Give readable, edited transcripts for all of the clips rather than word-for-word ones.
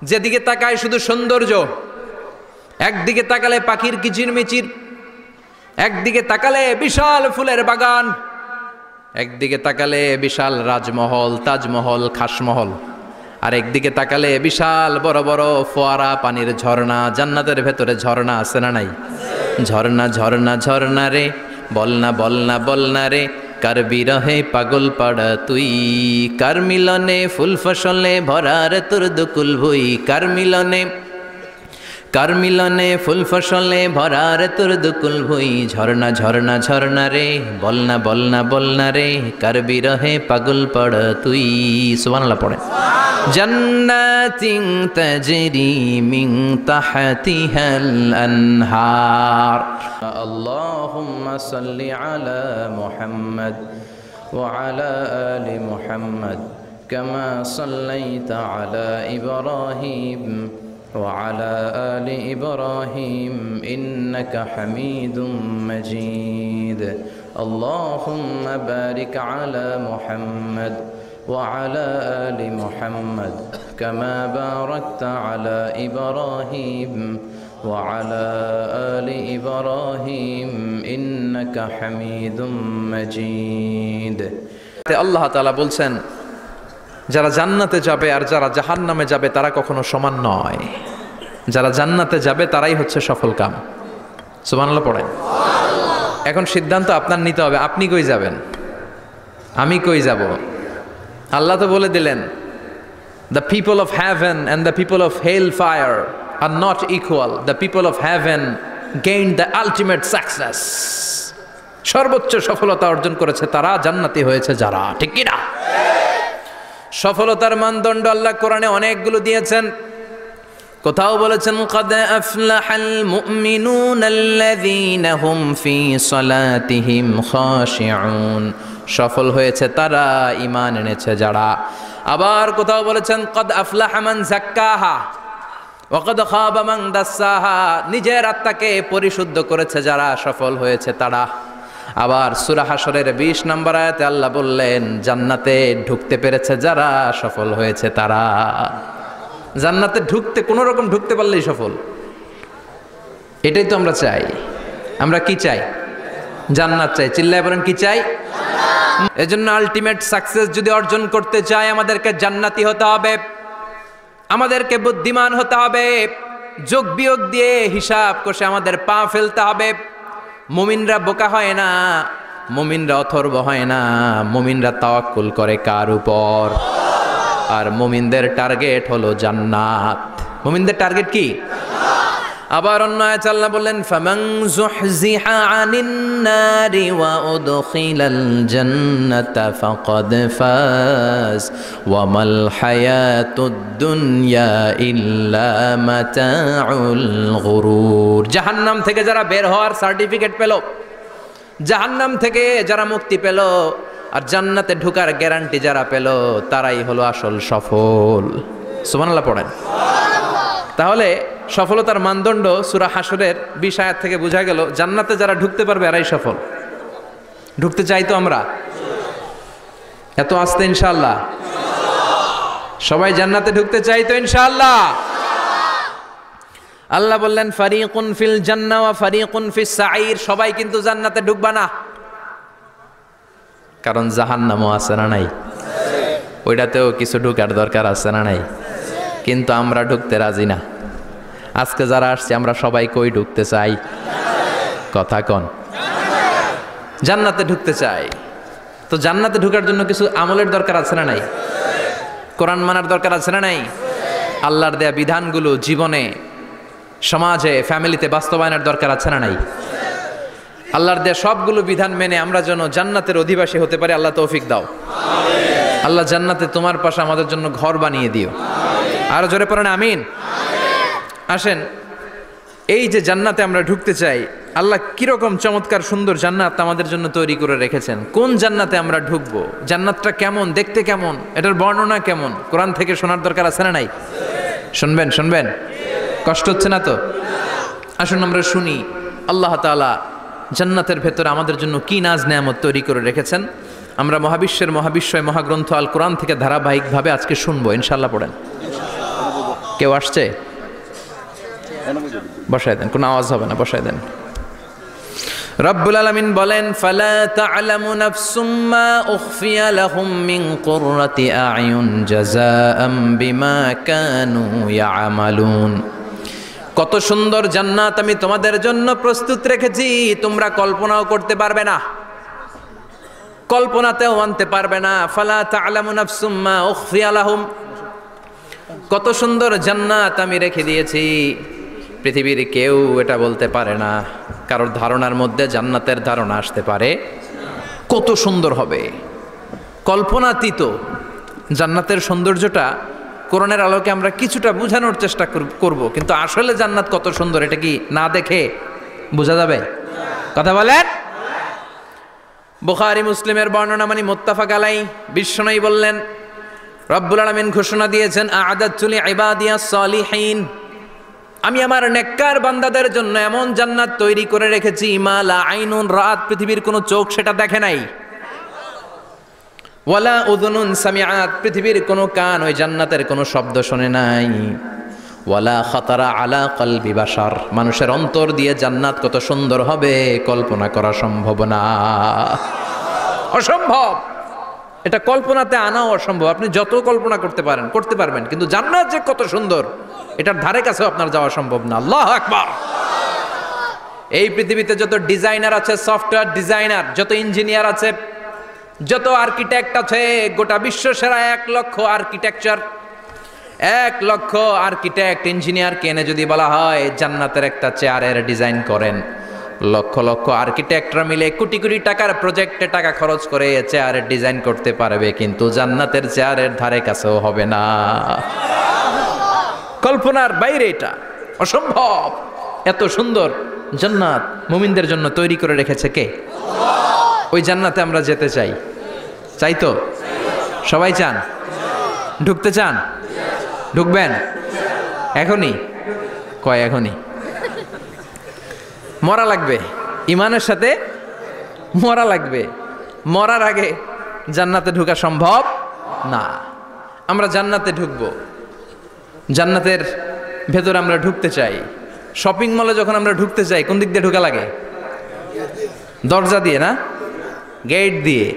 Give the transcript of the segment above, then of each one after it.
যেদিকে তাকায় শুধু সৌন্দর্য, একদিকে তাকালে পাখির কিচিরমিচির, একদিকে তাকালে বিশাল ফুলের বাগান, একদিকে তাকালে বিশাল রাজমহল, তাজমহল, খাসমহল, আর একদিকে তাকালে বিশাল বড় বড় ফোয়ারা, পানির ঝর্ণা। জান্নাতের ভেতরে ঝর্ণা আছে না নাই? ঝর্ণা ঝর্ণা ঝর্ণা রে, বলনা বলনা বলনা রে, কার বিরহে পাগল পাড়া তুই, কার মিলনে ফুল ফসলে ভরার তোর দুকুল ভুই, কার মিলনে ফুল ফসলে ভরার তোর দুকুল ভুই। ঝর্ণা ঝর্ণা ঝর্ণা রে, বলনা বলনা বলনা রে, কার বিরহে পাগল পাড়া তুই। সুবহানাল্লাহ পড়ে। জান্নাতিন তাজরি মিন তাহতিহাল আনহার। আল্লাহুম্মা সাল্লি আলা মুহাম্মাদ ওয়া আলা আলি মুহাম্মাদ কামা সাল্লাইতা আলা ইব্রাহিম ওয়া আলা আলি ইব্রাহিম ইন্নাকা হামিদুম মাজিদ। আল্লাহুম্মা বারিক আলা মুহাম্মাদ وعلى آل محمد كما باركت على إبراهيم وعلى آل إبراهيم إنك حميد مجيد। আল্লাহ তাআলা বলছেন যারা জান্নাতে যাবে আর যারা জাহান্নামে যাবে তারা কখনো সমান নয়। যারা জান্নাতে যাবে তারাই হচ্ছে সফল কাম। সুবহানাল্লাহ পড়েন। এখন সিদ্ধান্ত আপনার নিতে হবে, আপনি কই যাবেন, আমি কই যাব। আল্লাহ তো বলে দিলেন, the people of heaven and the people of hellfire are not equal. The people of heaven gained the ultimate success. সর্বোচ্চ সফলতা অর্জন করেছে তারা, জান্নাতি হয়েছে যারা। ঠিক কি না? সফলতার মানদণ্ড আল্লাহ কোরআনে অনেকগুলো দিয়েছেন। কোথাও বলেছেন قد أفلح المؤمنون الذين هم في صلاتهم خاشعون। সফল হয়েছে তারা, ঈমান এনেছে যারা। আবার কোথাও বলেছেন قد أفلح من زكاها وقد خاب من دساها। নিজের আত্মাকে পরিশুদ্ধ করেছে যারা, সফল হয়েছে তারা। আবার সূরা হাশরের 20 নম্বর আয়াতে আল্লাহ বললেন জান্নাতে ঢুকতে পেরেছে যারা, সফল হয়েছে তারা। জান্নাতে ঢুকতে কোনো রকম ঢুকতে পারলেই সফল। এটাই তো আমরা চাই। আমরা কি চাই? জান্নাত চাই। চিল্লায় বলেন কি চাই? এজন্য আলটিমেট সাকসেস যদি অর্জন করতে চাই আমাদেরকে জান্নাতি হতে হবে, আমাদেরকে বুদ্ধিমান হতে হবে, যোগ বিয়োগ দিয়ে হিসাব কষে আমাদের পা ফেলতে হবে। মুমিনরা বোকা হয় না, মুমিনরা অথর্ব হয় না, মুমিনরা তাওয়াক্কুল করে কার উপর? আর মুমিনদের টার্গেট হলো জান্নাত। মুমিনদের টার্গেট কি? আবার অন্য আয়াতে আল্লাহ বললেন ফামান যুহজিহা আনিন নারি ওয়া উদখিলাল জান্নাতা ফাকাদ ফাজ ওয়া মাল হায়াতুদ দুনিয়া ইল্লা মাতাউল গুরুর। জাহান্নাম থেকে যারা বের হওয়ার সার্টিফিকেট পেল, জাহান্নাম থেকে যারা মুক্তি পেল, আর জান্নাতে ঢোকার গ্যারান্টি যারা পেল, তারাই হলো আসল সফল। সুবহানাল্লাহ পড়েন। তাহলে সফলতার মানদণ্ড সূরা হাশরের 20 আয়াত থেকে বোঝা গেল জান্নাতে যারা ঢুকতে পারবে এরাই সফল। ঢুকতে চাই তো আমরা? এত আস্তে ইনশাআল্লাহ সবাই জান্নাতে ঢুকতে চাই তো ইনশাআল্লাহ? আল্লাহ বললেন ফারিকুন ফিল জান্নাহ ওয়া ফারিকুন ফিস সাঈর। সবাই কিন্তু জান্নাতে ঢুকবা না, কারণ জাহান্নামও আছে না নাই? ওইটাতেও কিছু ঢুকার দরকার আছে না নাই? কিন্তু আমরা ঢুকতে রাজি না। আজকে যারা আসছে আমরা সবাই কই ঢুকতে চাই? কথা কন। জান্নাতে ঢুকতে চাই। তো জান্নাতে ঢুকার জন্য কিছু আমলের দরকার আছে না নাই? কোরআন মানার দরকার আছে না নাই? আল্লাহর দেয়া বিধানগুলো জীবনে, সমাজে, ফ্যামিলিতে বাস্তবায়নের দরকার আছে না নাই? আল্লাহর দেয়া সবগুলো বিধান মেনে আমরা যেন জান্নাতের অধিবাসী হতে পারি, আল্লাহ তৌফিক দাও। আল্লাহ জান্নাতে তোমার পাশে আমাদের জন্য ঘর বানিয়ে দিও। আরো জোরে পড়েন আমিন। আসেন, এই যে জান্নাতে আমরা ঢুকতে চাই, আল্লাহ কিরকম চমৎকার সুন্দর জান্নাত আমাদের জন্য তৈরি করে রেখেছেন। কোন জান্নাতে আমরা ঢুকবো, জান্নাতটা কেমন, দেখতে কেমন, এটার বর্ণনা কেমন, কোরআন থেকে শোনার দরকার আছে না নাই? শুনবেন শুনবেন, কষ্ট হচ্ছে না তো? আসুন আমরা শুনি আল্লাহ তাআলা জান্নাতের ভেতরে আমাদের জন্য কি নাজ নেয়ামত তৈরি করে রেখেছেন। আমরা মহাবিশ্বের মহাবিশ্বয় মহাগ্রন্থ আল কোরআন থেকে ধারাবাহিকভাবে আজকে শুনবো ইনশাআল্লাহ। পড়েন। কেউ আসছে? বসায় দেন, কোনো আওয়াজ হবে না, বসায় দেন। রব্বুল আলামিন বলেন, ফালা তা'লামু নাফসুম মা উখফিয়া লাহুম মিন কুররাতি আ'য়ুন জাযাআম বিমা কানু ইয়া'মালুন। কত সুন্দর জান্নাত আমি তোমাদের জন্য প্রস্তুত রেখেছি, তোমরা কল্পনাও করতে পারবে না, কল্পনাতেও আনতে পারবে না। ফালা তা'লামু নাফসুম মা উখফিয়া লাহুম, কত সুন্দর জান্নাত আমি রেখে দিয়েছি, পৃথিবীর কেউ এটা বলতে পারে না, কারোর ধারণার মধ্যে জান্নাতের ধারণা আসতে পারে কত সুন্দর হবে। কল্পনাতীত জান্নাতের সৌন্দর্যটা কোরআনের আলোকে আমরা কিছুটা বোঝানোর চেষ্টা করব, কিন্তু আসলে জান্নাত কত সুন্দর এটা কি না দেখে বোঝা যাবে? কথা বলেন। বুখারী মুসলিমের বর্ণনা মানে মুত্তাফাক আলাই। বিশ্বনবী বললেন, রব্বুল আলামিন ঘোষণা দিয়েছেন, আ'দাতু লিইবাদিয়াস সালিহিন, আমি আমার নেককার বান্দাদের জন্য এমন জান্নাত তৈরি করে রেখেছি, মা লা আইনুন রাত, পৃথিবীর কোনো চোখ সেটা দেখে নাই, ওয়ালা উযুনুন সামিআত, পৃথিবীর কোনো কান ওই জান্নাতের কোনো শব্দ শোনে নাই, ওয়ালা খাতারা আলা কলবি বাশার, মানুষের অন্তর দিয়ে জান্নাত কত সুন্দর হবে কল্পনা করা সম্ভব না, অসম্ভব। এটা কল্পনাতে আনাও অসম্ভব। আপনি যত কল্পনা করতে পারবেন, কিন্তু জান্নাত যে কত সুন্দর এটার ধারে কাছেও আপনার যাওয়া সম্ভব না। আল্লাহু আকবার। এই পৃথিবীতে যত ডিজাইনার আছে, সফটওয়্যার ডিজাইনার, যত ইঞ্জিনিয়ার আছে, যত আর্কিটেক্ট আছে, গোটা বিশ্ব সেরা 1 লক্ষ আর্কিটেকচার, 1 লক্ষ আর্কিটেক্ট ইঞ্জিনিয়ারকে এনে যদি বলা হয় জান্নাতের একটা চেয়ারের ডিজাইন করেন, লক্ষ লক্ষ আর্কিটেক্টরা মিলে কোটি কোটি টাকার প্রজেক্টে টাকা খরচ করে চেয়ারের ডিজাইন করতে পারবে, কিন্তু জান্নাতের চেয়ারের ধারে কাছেও হবে না। কল্পনার বাইরে, এটা অসম্ভব। এত সুন্দর জান্নাত মুমিনদের জন্য তৈরি করে রেখেছে কে? ওই জান্নাতে আমরা যেতে চাই, চাই তো? সবাই চান? ঢুকতে চান? ঢুকবেন এখনই? কয় এখনই? মরা লাগবে, ইমানের সাথে মরা লাগবে। মরার আগে জান্নাতে ঢোকা সম্ভব না। আমরা জান্নাতে ঢুকবো, জান্নাতের ভেতরে আমরা ঢুকতে চাই। শপিং মলে যখন আমরা ঢুকতে চাই, কোন দিক দিয়ে ঢোকা লাগে? দরজা দিয়ে না, গেট দিয়ে।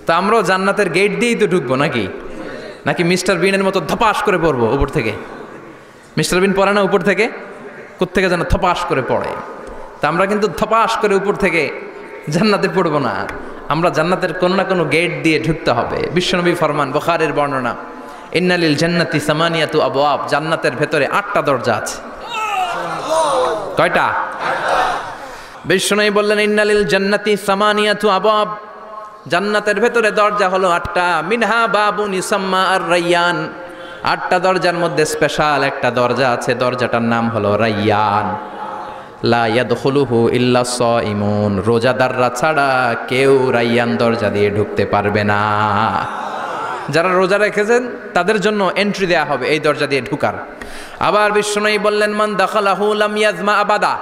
তো আমরাও জান্নাতের গেট দিয়েই তো ঢুকবো নাকি? নাকি মিস্টার বিনের মতো ধপাস করে পড়বো উপর থেকে? মিস্টার বিন পড়ে না উপর থেকে? কোত্থেকে যেন থপাস করে পড়ে। তা আমরা কিন্তু থপাস করে উপর থেকে জান্নাতে পড়বো না, আমরা জান্নাতের কোনো না কোনো গেট দিয়ে ঢুকতে হবে। বিশ্বনবী ফরমান, বুখারীর বর্ণনা, ইন্নালিল জান্নাতি সামানিয়াতু আবওয়াব, জান্নাতের ভেতরে 8টা দরজা আছে। কয়টা? বিশ্বনবী বললেন, ইন্নালিল জান্নাতি সামানিয়াতু আবওয়াব, জান্নাতের ভেতরে দরজা হলো 8টা। মিনহা বাবুন ইউসাম্মা আর রায়্যান, 8টা দরজার মধ্যে স্পেশাল একটা দরজা আছে, দরজাটার নাম হলো রায়্যান। লা ইয়াদখুলুহু ইল্লা সাইমুন, রোজাদাররা ছাড়া কেউ রায়্যান দরজা দিয়ে ঢুকতে পারবে না। যারা রোজা রেখেছেন তাদের জন্য এন্ট্রি দেয়া হবে এই দরজা দিয়ে ঢুকার। আবার বিশ্বনবী বললেন, মান দাখালাহু লাম ইয়াজমা আবাদা,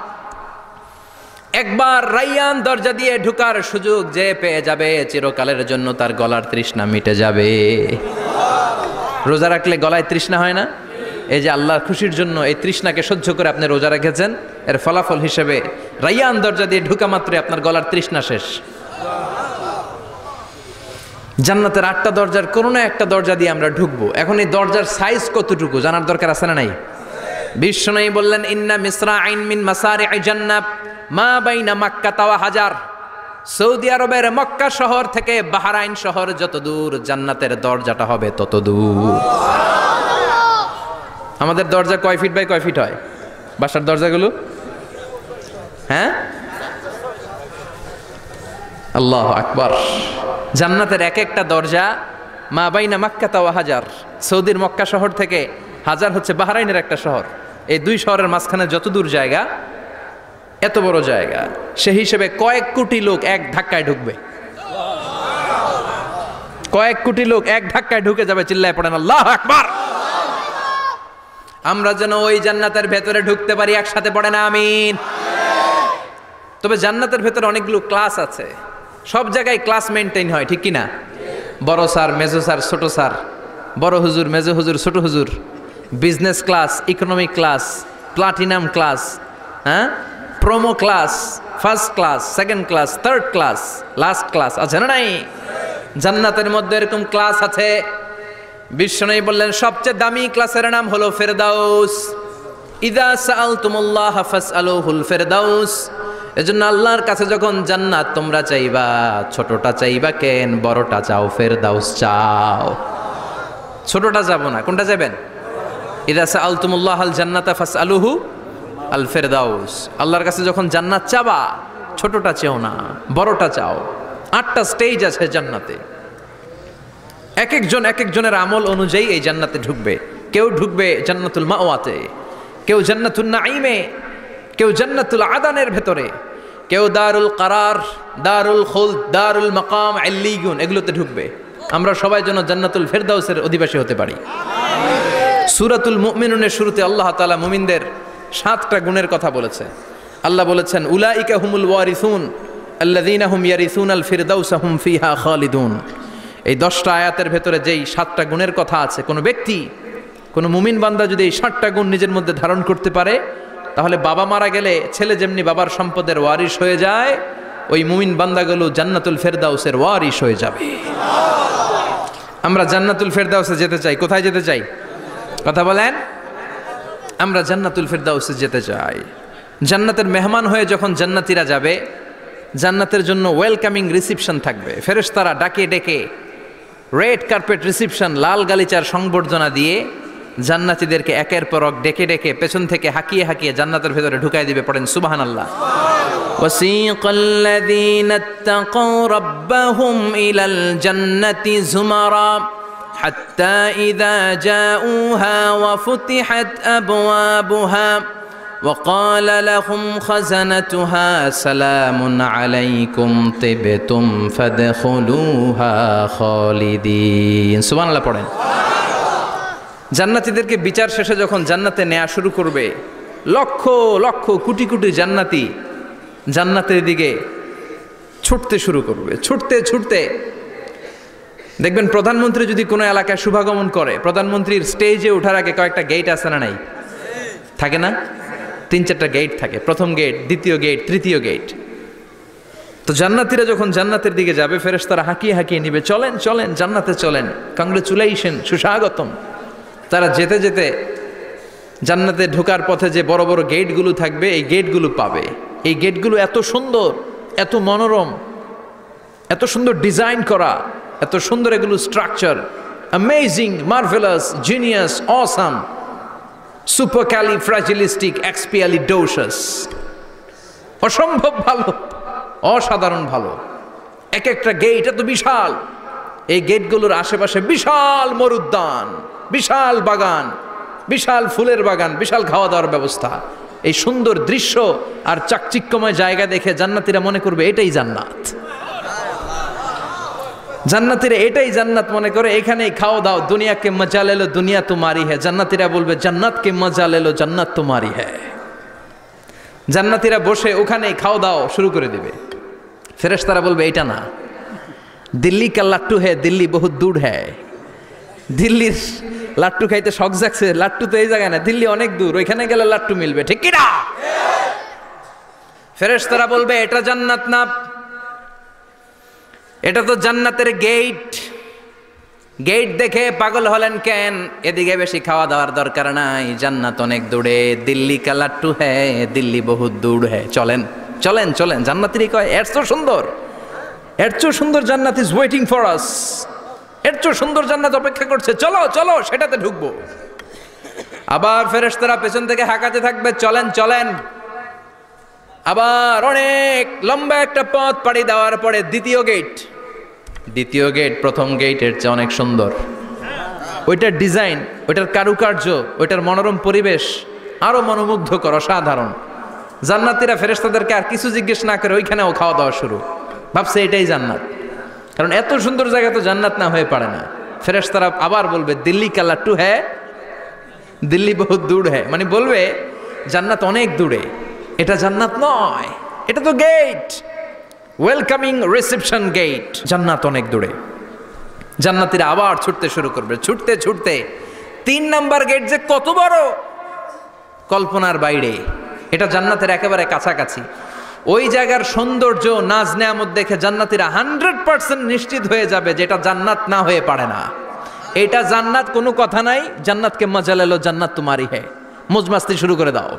একবার রায়্যান দরজা দিয়ে ঢুকার সুযোগ যে পেয়ে যাবে, চিরকালের জন্য তার গলার তৃষ্ণা মিটে যাবে। রোজা রাখলে গলায় তৃষ্ণা হয় না? এই যে আল্লাহর খুশির জন্য এই তৃষ্ণাকে সহ্য করে আপনি রোজা রেখেছেন, এর ফলাফল হিসেবে রায়্যান দরজা দিয়ে ঢুকা মাত্রই আপনার গলার তৃষ্ণা শেষ। জান্নাতের 8টা দরজার কোনো না একটা দরজা দিয়ে আমরা ঢুকবো। এখন এই দরজার সাইজ কতটুকু জানার দরকার আছে না নাই? বিশ্বনবী বললেন, ইন্না মিসরাইন মিন মাসারি'i জান্নাত মা বাইনা মাক্কা ওয়া হাজার, সৌদি আরবের মক্কা শহর থেকে বাহরাইন শহর যত দূর, জান্নাতের দরজাটা হবে তত দূর। আমাদের দরজা কয় ফিট বাই কয় ফিট হয় বাসার দরজাগুলো? হ্যাঁ, আল্লাহু আকবার। জান্নাতের এক একটা দরজা মা বাইনা মাক্কা ওয়া হাজার, সৌদির মক্কা শহর থেকে হাজার হচ্ছে বাহরাইনের একটা শহর, এই 2 শহরের মাঝখানে যত দূর জায়গা, এত বড় জায়গা, সেই হিসেবে কয়েক কোটি লোক এক ধাক্কায় ঢুকবে। কয়েক কোটি লোক এক ধাক্কায় ঢুকে যাবে। চিল্লায় পড়েন আল্লাহু আকবার। আমরা যেন ওই জান্নাতের ভেতরে ঢুকতে পারি, একসাথে পড়েন আমিন। তবে জান্নাতের ভেতরে অনেকগুলো ক্লাস আছে, সব জায়গায় ক্লাস মেনটেন হয়, ঠিক কিনা? বড় স্যার, মেজো স্যার, ছোট স্যার, বড় হুজুর, মেজো হুজুর, ছোট হুজুর, business class, economic class, platinum class, হ্যাঁ, promo class, first class, second class, third class, last class আছে না নাই? জান্নাতের মধ্যে এরকম ক্লাস আছে। বিশ্বনবী বললেন সবচেয়ে দামি ক্লাসের নাম হলো ফেরদাউস। ইযা সাআলতুমুল্লাহ ফাসআলুহুল ফেরদাউস। এজন্য আল্লাহর কাছে যখন জান্নাত তোমরা চাইবা, ছোটটা চাইবা কেন, বড়টা চাও, ফেরদাউস চাও। ছোটটা যাবো না, কোনটা যাবেন? ইযা সাআলতুমুল্লাহ আল জান্নাতা ফাসআলুহু আল ফেরদাউস। আল্লাহর কাছে যখন জান্নাত চাবা, ছোটটা চেও না, বড়টা চাও। 8টা স্টেজ আছে জান্নাতে। এক একজনের আমল অনুযায়ী এই জান্নাতে ঢুকবে। কেউ ঢুকবে জান্নাতুল মাওয়াতে, কেউ জান্নাতুল নাঈমে, কেউ জান্নাতুল আদানের ভেতরে, কেউ দারুল কারার, দারুল খুলদ, দারুল মাকাম, আল্লিয়ুন, এগুলোতে ঢুকবে। আমরা সবাই যেন জান্নাতুল ফেরদাউসের অধিবাসী হতে পারি। সূরাতুল মুমিনুনের শুরুতে আল্লাহ তাআলা মুমিনদের 7টা গুণের কথা বলেছে। আল্লাহ বলেছেন উলাইকা হুমুল ওয়ারিসুন আল্লাযীনা হুম ইয়ারিসুনাল ফিরদাউসা হুম ফিহা খালিদুন। এই 10টা আয়াতের ভেতরে যেই 7টা গুণের কথা আছে, কোনো ব্যক্তি, কোনো মুমিন বান্দা যদি এই 7টা গুণ নিজের মধ্যে ধারণ করতে পারে, তাহলে বাবা মারা গেলে ছেলে যেমনি বাবার সম্পদের ওয়ারিশ হয়ে যায়, ওই মুমিন বান্দাগুলো জান্নাতুল ফেরদাউসের ওয়ারিশ হয়ে যাবে। আমরা জান্নাতুল ফেরদাউসে যেতে চাই। কোথায় যেতে চাই? কথা বলেন। আমরা জান্নাতুল ফেরদাউসে যেতে চাই। জান্নাতের মেহমান হয়ে যখন জান্নাতীরা যাবে, জান্নাতের জন্য ওয়েলকামিং রিসিপশন থাকবে। ফেরেশতারা ডাকে ডেকে রেড কার্পেট রিসিপশন, লাল গালিচার সংবর্ধনা দিয়ে জান্নাতীদেরকে একের পর এক ডেকে ডেকে পেছন থেকে হাঁকিয়ে হাঁকিয়ে জান্নাতের ভেতরে ঢুকাই দিবে। পড়েন সুবহানাল্লাহ। ওয়াসীকাল্লাযীনা ইত্তাকাউ রাব্বাহুম ইলাল জান্নাতি যুমারা হাত্তা ইযা জাউহা ওয়া ফুতিহাত আবওয়াবুহা وقال لهم خزنتها سلام عليكم طبتم فادخلوها خالدين। সুবহানাল্লাহ পড়েন। জান্নাতীদেরকে বিচার শেষে যখন জান্নাতে নেওয়া শুরু করবে, লক্ষ লক্ষ কোটি কোটি জান্নাতি জান্নাতের দিকে ছুটতে শুরু করবে। ছুটতে ছুটতে দেখবেন প্রধানমন্ত্রী যদি কোনো এলাকায় শুভাগমন করে, প্রধানমন্ত্রীর স্টেজে ওঠার আগে কয়েকটা গেট আছে না নাই? থাকে না? 3-4টা গেট থাকে। প্রথম গেট, দ্বিতীয় গেট, তৃতীয় গেট। তো জান্নাতীরা যখন জান্নাতের দিকে যাবে, ফেরেশতারা হাঁকিয়ে হাঁকিয়ে নিবে, চলেন চলেন জান্নাতে চলেন, কংগ্রেচুলেশন, সুস্বাগতম। তারা যেতে যেতে জান্নাতে ঢোকার পথে যে বড় বড় গেটগুলো থাকবে, এই গেটগুলো পাবে। এই গেটগুলো এত সুন্দর, এত মনোরম, এত সুন্দর ডিজাইন করা, এত সুন্দর এগুলো structure, amazing, marvellous, genius, awesome, supercalifragilistic expialidocious, অসম্ভব ভালো, অসাধারণ ভালো। এক একটা গেট এত বিশাল। এই গেটগুলোর আশেপাশে বিশাল মরুদ্যান, বিশাল বাগান, বিশাল ফুলের বাগান, বিশাল খাওয়া দাওয়ার ব্যবস্থা। এই সুন্দর দৃশ্য আর চাকচিক্যময় জায়গা দেখে জান্নাতীরা মনে করবে এটাই জান্নাত। জান্নাতীরা এটাই জান্নাত মনে করে, এখানেই খাও দাও, দুনিয়াকে মজা লে লো, দুনিয়া তোমারি হ্যায়। জান্নাতীরা বলবে জান্নাতকে মজা লে লো, জান্নাত তোমারি হ্যায়। জান্নাতীরা বসে ওখানেই খাও দাও শুরু করে দিবে। ফেরেশতারা বলবে এটা না, দিল্লি কা লাট্টু হ্যায়, দিল্লি বহুত দূর হ্যায়। দিল্লির লাট্টু খাইতে শখ জাগছে, লাট্টু তো এই জায়গায় না, দিল্লি অনেক দূর, ওইখানে গেলে লাট্টু মিলবে, ঠিক কি না? ফেরেশতারা বলবে এটা জান্নাত না, এটা তো জান্নাতের গেট। গেট দেখে পাগল হলেন কেন? এদিকে বেশি খাওয়া দাওয়ার দরকার নাই, জান্নাত অনেক দূরে। দিল্লি কা লাট্টু হ্যায়, দিল্লি বহুত দূর হ্যায়। চলেন চলেন চলেন। জান্নাতেরই কয় এর চেয়ে সুন্দর, এর চেয়ে সুন্দর জান্নাত ইজ ওয়েটিং ফর আস। এর চেয়ে সুন্দর জান্নাত অপেক্ষা করছে, চলো চলো সেটাতে ঢুকবো। আবার ফেরেশতারা পেছন থেকে হাঁকাতে থাকবে, চলেন চলেন। আবার অনেক লম্বা একটা পথ পাড়ি দেওয়ার পরে দ্বিতীয় গেট। দ্বিতীয় গেট প্রথম গেটের চেয়ে অনেক সুন্দর। ওইটার ডিজাইন, ওইটার কারুকার্য, ওইটার মনোরম পরিবেশ আরো মনোমুগ্ধকর, অসাধারণ। জান্নাতীরা ফেরেশতাদেরকে আর কিছু জিজ্ঞেস না করে ওইখানেও খাওয়া দাওয়া শুরু। ভাবছে এটাই জান্নাত, কারণ এত সুন্দর জায়গা তো জান্নাত না হয়ে পারে না। ফেরেশতারা আবার বলবে দিল্লি কা লাট্টু হ্যায়, দিল্লি বহুত দূর হ্যায়, মানে বলবে জান্নাত অনেক দূরে, এটা জান্নাত নয়, এটা তো গেট, ওয়েলকামিং রিসেপশন গেট, জান্নাত অনেক দূরে। জান্নাতীরা আবার ছুটতে শুরু করবে। ছুটতে ছুটতে 3 নাম্বার গেট যে কত বড়, কল্পনার বাইরে। এটা জান্নাতের একেবারে কাছাকাছি। ওই জায়গার সৌন্দর্য, নাজ নেয়ামত দেখে জান্নাতীরা 100% নিশ্চিত হয়ে যাবে যে এটা জান্নাত না হয়ে পারে না। এটা জান্নাত, কোনো কথা নাই। জান্নাতকে মজা লেলো, জান্নাত তোমারই হে। মজমাস্তি শুরু করে দাও,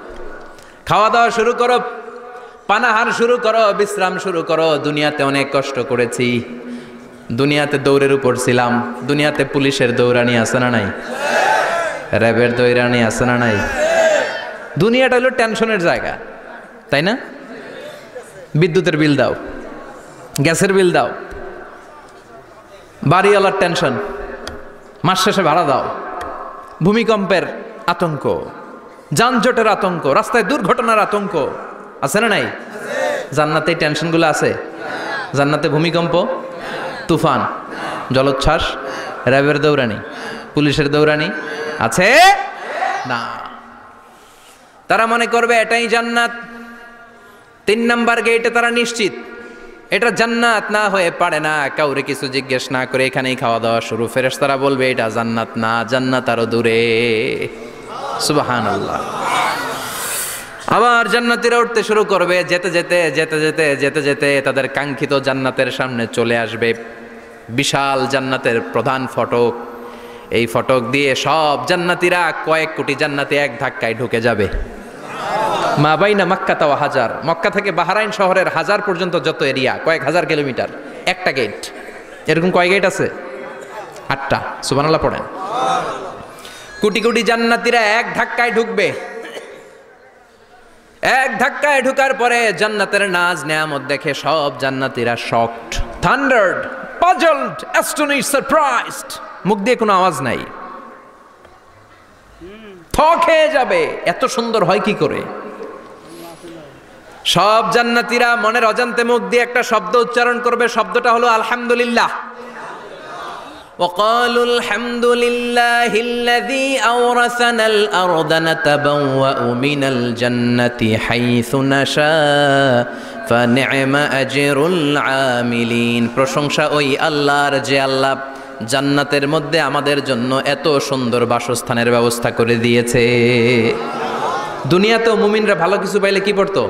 খাওয়া দাওয়া শুরু করো, পানাহার শুরু করো, বিশ্রাম শুরু করো। দুনিয়াতে অনেক কষ্ট করেছি, দুনিয়াতে দৌড়ের উপর ছিলাম, দুনিয়াতে পুলিশের দৌড়ানি আছে না নাই, র্যাবের দৌড়ানি আছে না নাই। দুনিয়াটা হলো টেনশনের জায়গা, তাই না? বিদ্যুতের বিল দাও, গ্যাসের বিল দাও, বাড়িওয়ালার টেনশন, মাস শেষে ভাড়া দাও, ভূমিকম্পের আতঙ্ক, যানজটের আতঙ্ক, রাস্তায় দুর্ঘটনার আতঙ্ক আছে না নাই? জান্নাতে এই টেনশনগুলো আছে? জান্নাতে ভূমিকম্প, তুফান, জলোচ্ছ্বাস, র্যাবের দৌড়ানি, পুলিশের দৌড়ানি আছে না। তারা মনে করবে এটাই জান্নাত। 3 নাম্বার গেটে তারা নিশ্চিত এটা জান্নাত না হয়ে পারে না। কাউরে কিছু জিজ্ঞেস না করে এখানেই খাওয়া দাওয়া শুরু। ফেরেশতারা বলবে এটা জান্নাত না, জান্নাত আরো দূরে। সুবহানাল্লাহ। আবার জান্নাতীরা উঠতে শুরু করবে। যেতে যেতে যেতে যেতে যেতে যেতে তাদের কাঙ্ক্ষিত জান্নাতের সামনে চলে আসবে। বিশাল জান্নাতের প্রধান ফটক। এই ফটক দিয়ে সব জান্নাতীরা, কয়েক কোটি জান্নাতি এক ধাক্কায় ঢুকে যাবে। মা বাইনা মক্কা ওয়া হাজার, মক্কা থেকে বাহরাইন শহরের হাজার পর্যন্ত যত এরিয়া, কয়েক হাজার কিলোমিটার, একটা গেট। এরকম কয় গেট আছে? 8টা। সুবহানাল্লাহ পড়েন। কোটি কোটি জান্নাতীরা এক ধাক্কায় ঢুকবে। এক ধাক্কায় ঢুকার পরে জান্নাতের নাজ নেয়ামত দেখে সব জান্নাতীরা শকড, থান্ডার্ড, পাজলড, অ্যাস্টনিশড, সারপ্রাইজড। মুখ দিয়ে কোনো আওয়াজ নাই, থ খেয়ে যাবে। এত সুন্দর হয় কি করে? সব জান্নাতীরা মনের অজান্তে মুখ দিয়ে একটা শব্দ উচ্চারণ করবে। শব্দটা হলো আলহামদুলিল্লাহ। وقالوا الحمد لله الذي أورثنا الأرض نتبوأ من الجنة حيث نشاء فنعم أجر العاملين। প্রশংসা ওই আল্লাহর যে আল্লাহ জান্নাতের মধ্যে আমাদের জন্য এত সুন্দর বাসস্থানের ব্যবস্থা করে দিয়েছে। দুনিয়াতেও মুমিনরা ভালো কিছু পাইলে কি পড়তো?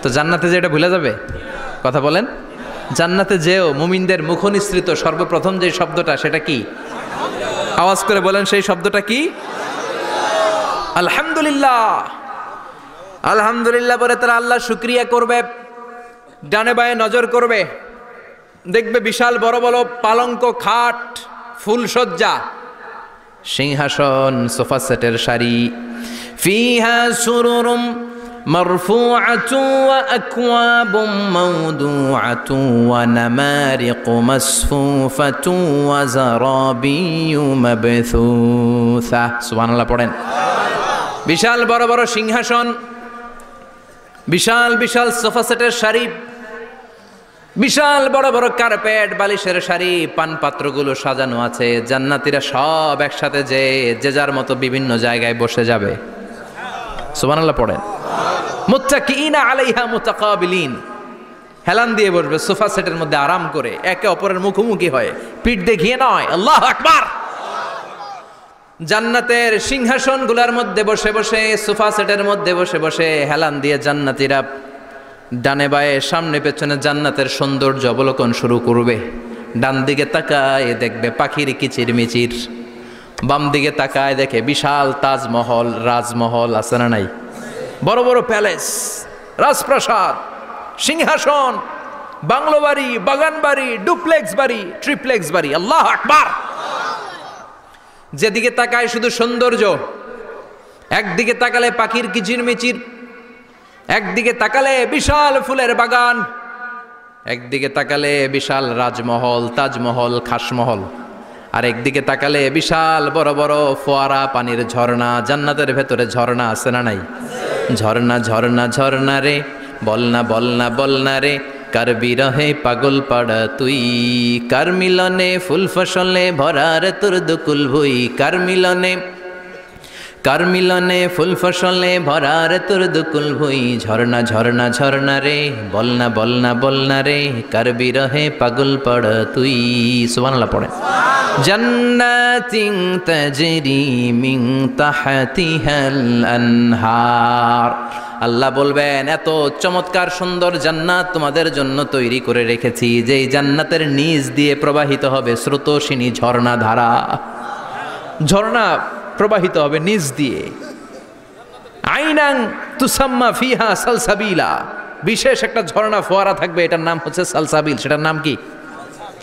তো জান্নাতে যে এটা ভুলে যাবে? কথা বলেন। জান্নাতে যেও মুমিনদের মুখনিসৃত সর্বপ্রথম যে শব্দটা, সেটা কি? আওয়াজ করে বলেন, সেই শব্দটা কি? আলহামদুলিল্লাহ। আলহামদুলিল্লাহ বলে তারা আল্লাহ শুকরিয়া করবে। ডানে বায়ে নজর করবে, দেখবে বিশাল বড় বড় পালঙ্ক, খাট, ফুলসজ্জা, সিংহাসন, সোফা সেটের সারি। ফিহা সুরুরুম মারফুআতুন ওয়া আকওয়াবুম মাওদুআতুন ওয়া নামারিকু মাসফুফাতুন ওয়া যারাবিয়্যু মাবথুসা। সুবহানাল্লাহ পড়েন। বিশাল বড় বড় সিংহাসন, বিশাল বিশাল সোফা সেটের সারি, বিশাল বড় বড় কার্পেট, বালিশের সারি, পানপাত্রগুলো সাজানো আছে। জান্নাতীরা সব একসাথে যে যার মতো বিভিন্ন জায়গায় বসে যাবে। সুবহানাল্লাহ পড়েন। মুত্তাকিইনা আলাইহা মুতাকাবিলিন, হেলান দিয়ে বসবে সোফা সেটের মধ্যে আরাম করে, একে অপরের মুখোমুখি হয়ে, পিঠ দেখিয়ে নয়। আল্লাহু আকবার। জান্নাতের সিংহাসনগুলোর মধ্যে বসে বসে, সোফা সেটের মধ্যে বসে বসে হেলান দিয়ে জান্নাতীরা ডানে বায়ে সামনে পেছনে জান্নাতের সৌন্দর্য অবলোকন শুরু করবে। ডান দিকে তাকায় দেখবে পাখির কিচির মিচির, বাম দিকে তাকায় দেখে বিশাল তাজমহল, রাজমহল আছে না নাই? বড় বড় প্যালেস, রাজপ্রাসাদ, সিংহাসন, বাংলো বাড়ি, বাগান বাড়ি, ডুপ্লেক্স বাড়ি, ট্রিপ্লেক্স বাড়ি। আল্লাহু আকবার। যেদিকে তাকায় শুধু সৌন্দর্য। একদিকে তাকালে পাখির কিচির মিচির, একদিকে তাকালে বিশাল ফুলের বাগান, একদিকে তাকালে বিশাল রাজমহল, তাজমহল, খাসমহল, আর একদিকে তাকালে বিশাল বড় বড় ফোয়ারা, পানির ঝর্ণা। জান্নাতের ভেতরে ঝর্ণা আছে না নাই? ঝর্ণা ঝর্ণা ঝর্ণা রে, বলনা বলনা বলনা রে, কার বিরহে পাগল পাড়া তুই, কার মিলনে ফুল ফসলে ভরার তোর দুকুল ভুই, কার মিলনে, কার মিলনে ফুল ফসলে ভরার তোর দুকুল ভুই। ঝর্ণা ঝর্ণা ঝর্ণা রে, বলনা বলনা বলনা রে, কার বিরহে পাগল পাড়া তুই। সুবহানাল্লাহ পড়ে। জান্নাতিন তাজরি মিন তাহতিহাল আনহার। আল্লাহ বলবেন এত চমৎকার সুন্দর জান্নাত তোমাদের জন্য তৈরি করে রেখেছি, যেই জান্নাতের নিচ দিয়ে প্রবাহিত হবে স্রোতস্বিনী ঝর্ণা ধারা। ঝর্ণা প্রবাহিত হবে নিচ দিয়ে। আইনাং তুসাম্মা ফিহা সালসাবিলা, বিশেষ একটা ঝর্ণা ফোয়ারা থাকবে, এটার নাম হচ্ছে সালসাবিল। সেটার নাম কি?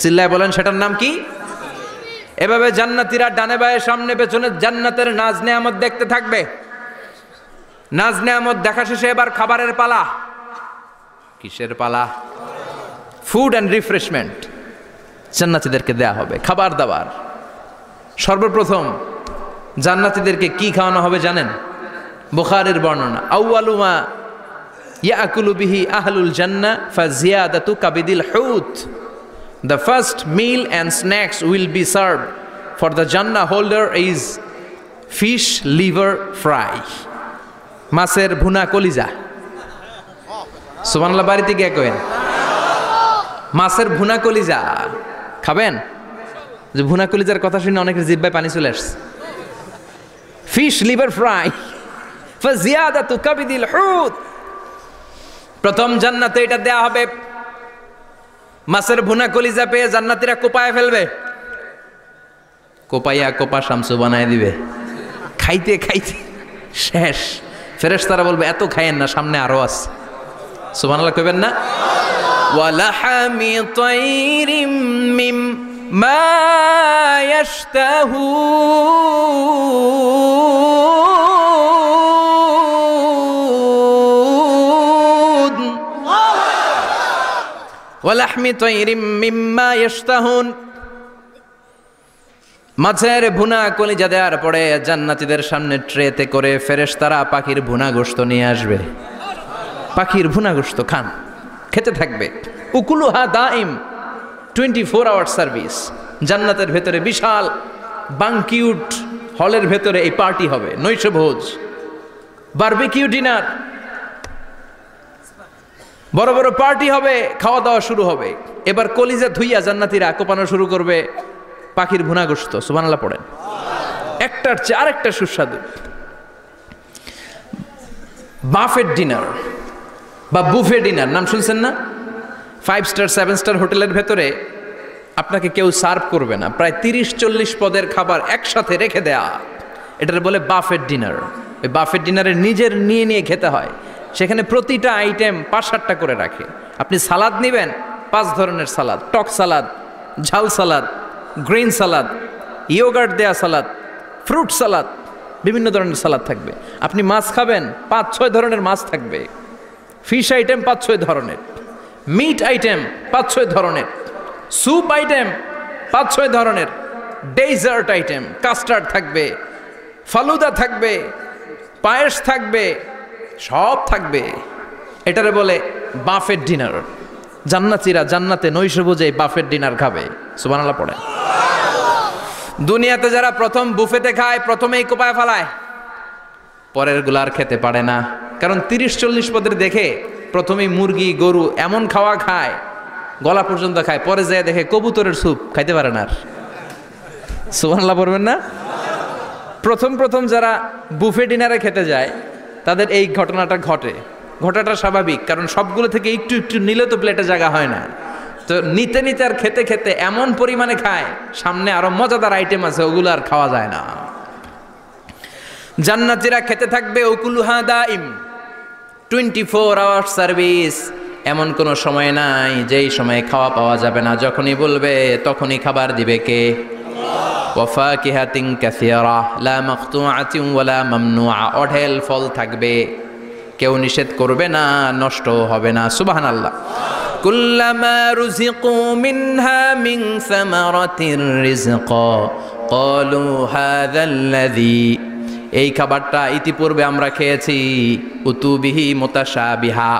চিল্লায় বলেন, সেটার নাম কি? এভাবে জান্নাতীরা ডানে বায়ে সামনে পেছনে জান্নাতের নাজ নেয়ামত দেখতে থাকবে। নাজ নেয়ামত দেখা শেষে এবার খাবারের পালা। কিসের পালা? ফুড অ্যান্ড রিফ্রেশমেন্ট জান্নাতীদেরকে দেয়া হবে, খাবার দাবার। সর্বপ্রথম জান্নাতীদেরকে কি খাওয়ানো হবে জানেন? বুখারীর বর্ণনা, আউয়ালু মা ইয়াকুলু বিহি আহলুল জান্নাহ ফাজিয়াদাতু কাবিদিল হুত। The first meal and snacks will be served for the Jannah holder is fish liver fry. মাছের ভুনা কলিজা। সুবহানাল্লাহ, বাড়িতে গিয়ে কইন মাছের ভুনা কলিজা খাবেন। যে ভুনা কলিজার কথা শুনে অনেকের জিহ্বায় পানি চলে আসছে। ফিশ লিভার ফ্রাই ফাজিয়াদাতু কাবিদিল হুত। প্রথম জান্নাতে এটা দেয়া হবে। মাছের ভুনা কলিজা পেয়ে জান্নাতীরা কোপায় ফেলবে। কোপাইয়া কোপা শামসু বানায় দিবে। খাইতে খাইতে শেষ। ফেরেশতারা বলবে এত খাইয়েন না, সামনে আরো আছে। সুবহানাল্লাহ কইবেন না? ওয়ালাহামি তাইরিম মিম্মা ইয়াশতাহুন। ওয়ালাহমি তাইরিম মিম্মা ইয়াশতাহুন। মাছের ভুনা কলিজা দেওয়ার পরে জান্নাতীদের সামনে ট্রেতে করে ফেরেশতারা পাখির ভুনা গোশত নিয়ে আসবে। পাখির ভুনা গোশত খান, খেতে থাকবে। উকুলুহা দাইম, 24 আওয়ার সার্ভিস। জান্নাতের ভেতরে বিশাল বাংকিউট হলের ভেতরে এই পার্টি হবে, নৈশভোজ, বারবিকিউ ডিনার, বড় বড় পার্টি হবে, খাওয়া দাওয়া শুরু হবে। এবার কলিজা ধুইয়া জান্নাতীরা কোপানো শুরু করবে পাখির ভুনা গোশত। সুবহানাল্লাহ পড়েন। একটার চেয়ে আরেকটা সুস্বাদু। বাফেট ডিনার বা বুফে ডিনার নাম শুনছেন না? 5 স্টার 7 স্টার হোটেলের ভেতরে আপনাকে কেউ সার্ভ করবে না, প্রায় 30-40 পদের খাবার একসাথে রেখে দেয়া, এটার বলে বাফেট ডিনার। ওই বাফেট ডিনারে নিজের নিয়ে নিয়ে খেতে হয়। সেখানে প্রতিটা আইটেম 5-7টা করে রাখে। আপনি সালাদ নেবেন, 5 ধরনের সালাদ, টক সালাদ, ঝাল সালাদ, গ্রিন সালাদ, ইয়োগার্ট দেয়া সালাদ, ফ্রুট সালাদ, বিভিন্ন ধরনের সালাদ থাকবে। আপনি মাছ খাবেন, 5-6 ধরনের মাছ থাকবে। ফিশ আইটেম 5-6 ধরনের, মিট আইটেম 5-6 ধরনের, স্যুপ আইটেম 5-6 ধরনের, ডেজার্ট আইটেম, কাস্টার্ড থাকবে, ফালুদা থাকবে, পায়েস থাকবে, সব থাকবে। এটারে বলে বাফেট ডিনার। জান্নাতীরা জান্নাতে নৈশভোজে বাফেট ডিনার খাবে। সুবহানাল্লাহ পড়ে। দুনিয়াতে যারা প্রথম বুফেতে খায় প্রথমেই কোপায় ফেলায়, পরের গুলার খেতে পারে না। কারণ 30-40 পদের দেখে প্রথমেই মুরগি গরু এমন খাওয়া খায়, গলা পর্যন্ত খায়, পরে যায় দেখে কবুতরের স্যুপ খাইতে পারে না। আর সুবহানাল্লাহ পড়বেন না? প্রথম প্রথম যারা বুফে ডিনারে খেতে যায় তাদের এই ঘটনাটা ঘটে। ঘটাটা স্বাভাবিক, কারণ সবগুলো থেকে একটু একটু নিলে তো প্লেটে জায়গা হয় না। তো নিতে নিতে আর খেতে খেতে এমন পরিমাণে খায়, সামনে আরো মজাদার আইটেম আছে, ওগুলো আর খাওয়া যায় না। জান্নাতীরা খেতে থাকবে উকুলুহা দাইম, 24 আওয়ার সার্ভিস। এমন কোনো সময় নাই যেই সময়ে খাওয়া পাওয়া যাবে না। যখনই বলবে তখনই খাবার দিবে কে? ওয়াফাকিহাতিন কাসীরা লা মাকতুআতিন ওয়ালা মামনুআ। অঢেল ফল থাকবে, কেউ নিষেধ করবে না, নষ্ট হবে না। সুবহানাল্লাহ। কুল্লামা রুজিকু মিনহা মিন সামারাতির রিজকা ক্বালু হাযাল্লাযী। এই খাবারটা ইতিপূর্বে আমরা খেয়েছি, উতুবিহি মুতাশাবিহা।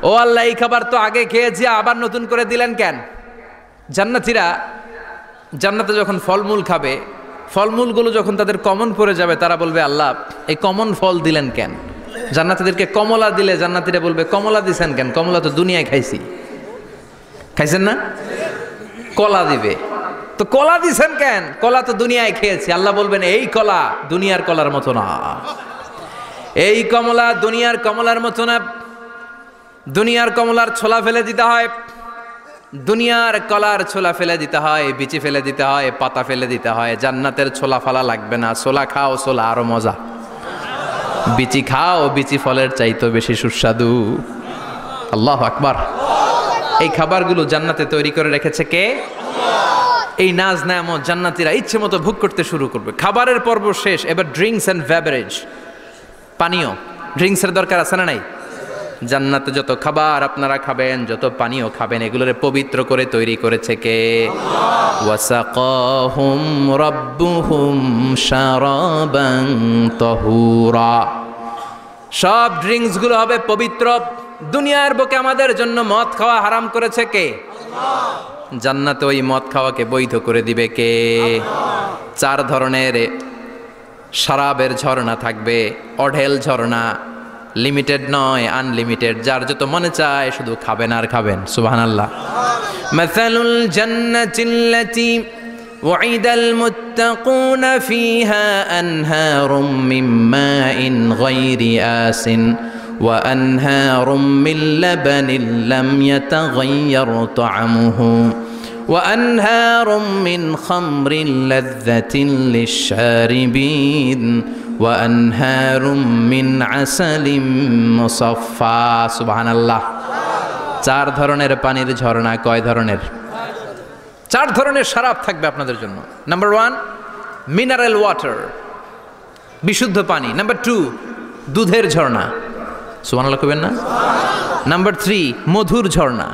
ও আল্লাহ, এই খাবার তো আগে খেয়েছি, আবার নতুন করে দিলেন কেন? জান্নাতীরা জান্নাতে যখন ফলমূল খাবে, ফলমূলগুলো যখন তাদের কমন পড়ে যাবে, তারা বলবে আল্লাহ এই কমন ফল দিলেন কেন? জান্নাতীদেরকে কমলা দিলে জান্নাতীরা বলবে কমলা দিছেন কেন? কমলা তো দুনিয়ায় খাইছি। খাইছেন না? কলা দিবে, তো কলা দিছেন কেন? কলা তো দুনিয়ায় খেয়েছি। আল্লাহ বলবেন এই কলা দুনিয়ার কলার মতো না, এই কমলা দুনিয়ার কমলার মতো না। দুনিয়ার কমলার ছোলা ফেলে দিতে হয়, দুনিয়ার কলার ছোলা ফেলে দিতে হয়, বিচি ফেলে দিতে হয়, পাতা ফেলে দিতে হয়। জান্নাতের ছোলা ফালা লাগবে না, ছোলা খাও, ছোলা আরো মজা। বিচি খাও, বিচি ফলের চাইতো বেশি সুস্বাদু। আল্লাহু আকবার। এই খাবারগুলো জান্নাতে তৈরি করে রেখেছে কে? এই নাজ নেয়ামত জান্নাতীরা ইচ্ছে মতো ভোগ করতে শুরু করবে। খাবারের পর্ব শেষ, এবার ড্রিঙ্কস এন্ড বেভারেজ, পানীয়। ড্রিঙ্কসের দরকার আছে না নাই? জান্নাতে যত খাবার আপনারা খাবেন, যত পানীয় খাবেন, এগুলোরে পবিত্র করে তৈরি করেছে কে? ওয়াসাকাহুম রাব্বুহুম শারাবান তাহুরা। সব ড্রিঙ্কস গুলো হবে পবিত্র। দুনিয়ার বুকে আমাদের জন্য মদ খাওয়া হারাম করেছে কে? জান্নাতে ওই মদ খাওয়াকে বৈধ করে দিবে কে? 4 ধরনের শরাবের ঝর্ণা থাকবে, অঢেল ঝর্ণা, লিমিটেড নয়, আনলিমিটেড। যার যত মনে চায় শুধু খাবেন আর খাবেন। সুবহানাল্লাহ। মাসালুল জান্নাতিল্লাতী ওয়াইদাল মুত্তাকুনা ফিহা আনহারুম মিন মাইন গায়রি আসিন ওয়া আনহারুম মিন লাবানিন লাম ইয়াতাগায়্যার তা'আমুহু ওয়া আনহারুম মিন খামরিন লাযযাতিন লিশ-শারিবিন ওয়া আনহারুম মিন আসালিম মুসাফফা। সুবহানাল্লাহ। 4 ধরনের পানির ঝর্ণা। কয় ধরনের? 4 ধরনের শরাব থাকবে আপনাদের জন্য। নাম্বার 1 মিনারেল ওয়াটার, বিশুদ্ধ পানি। নাম্বার 2 দুধের ঝর্ণা। সুবহানাল্লাহ কইবেন না? নাম্বার 3 মধুর ঝর্ণা।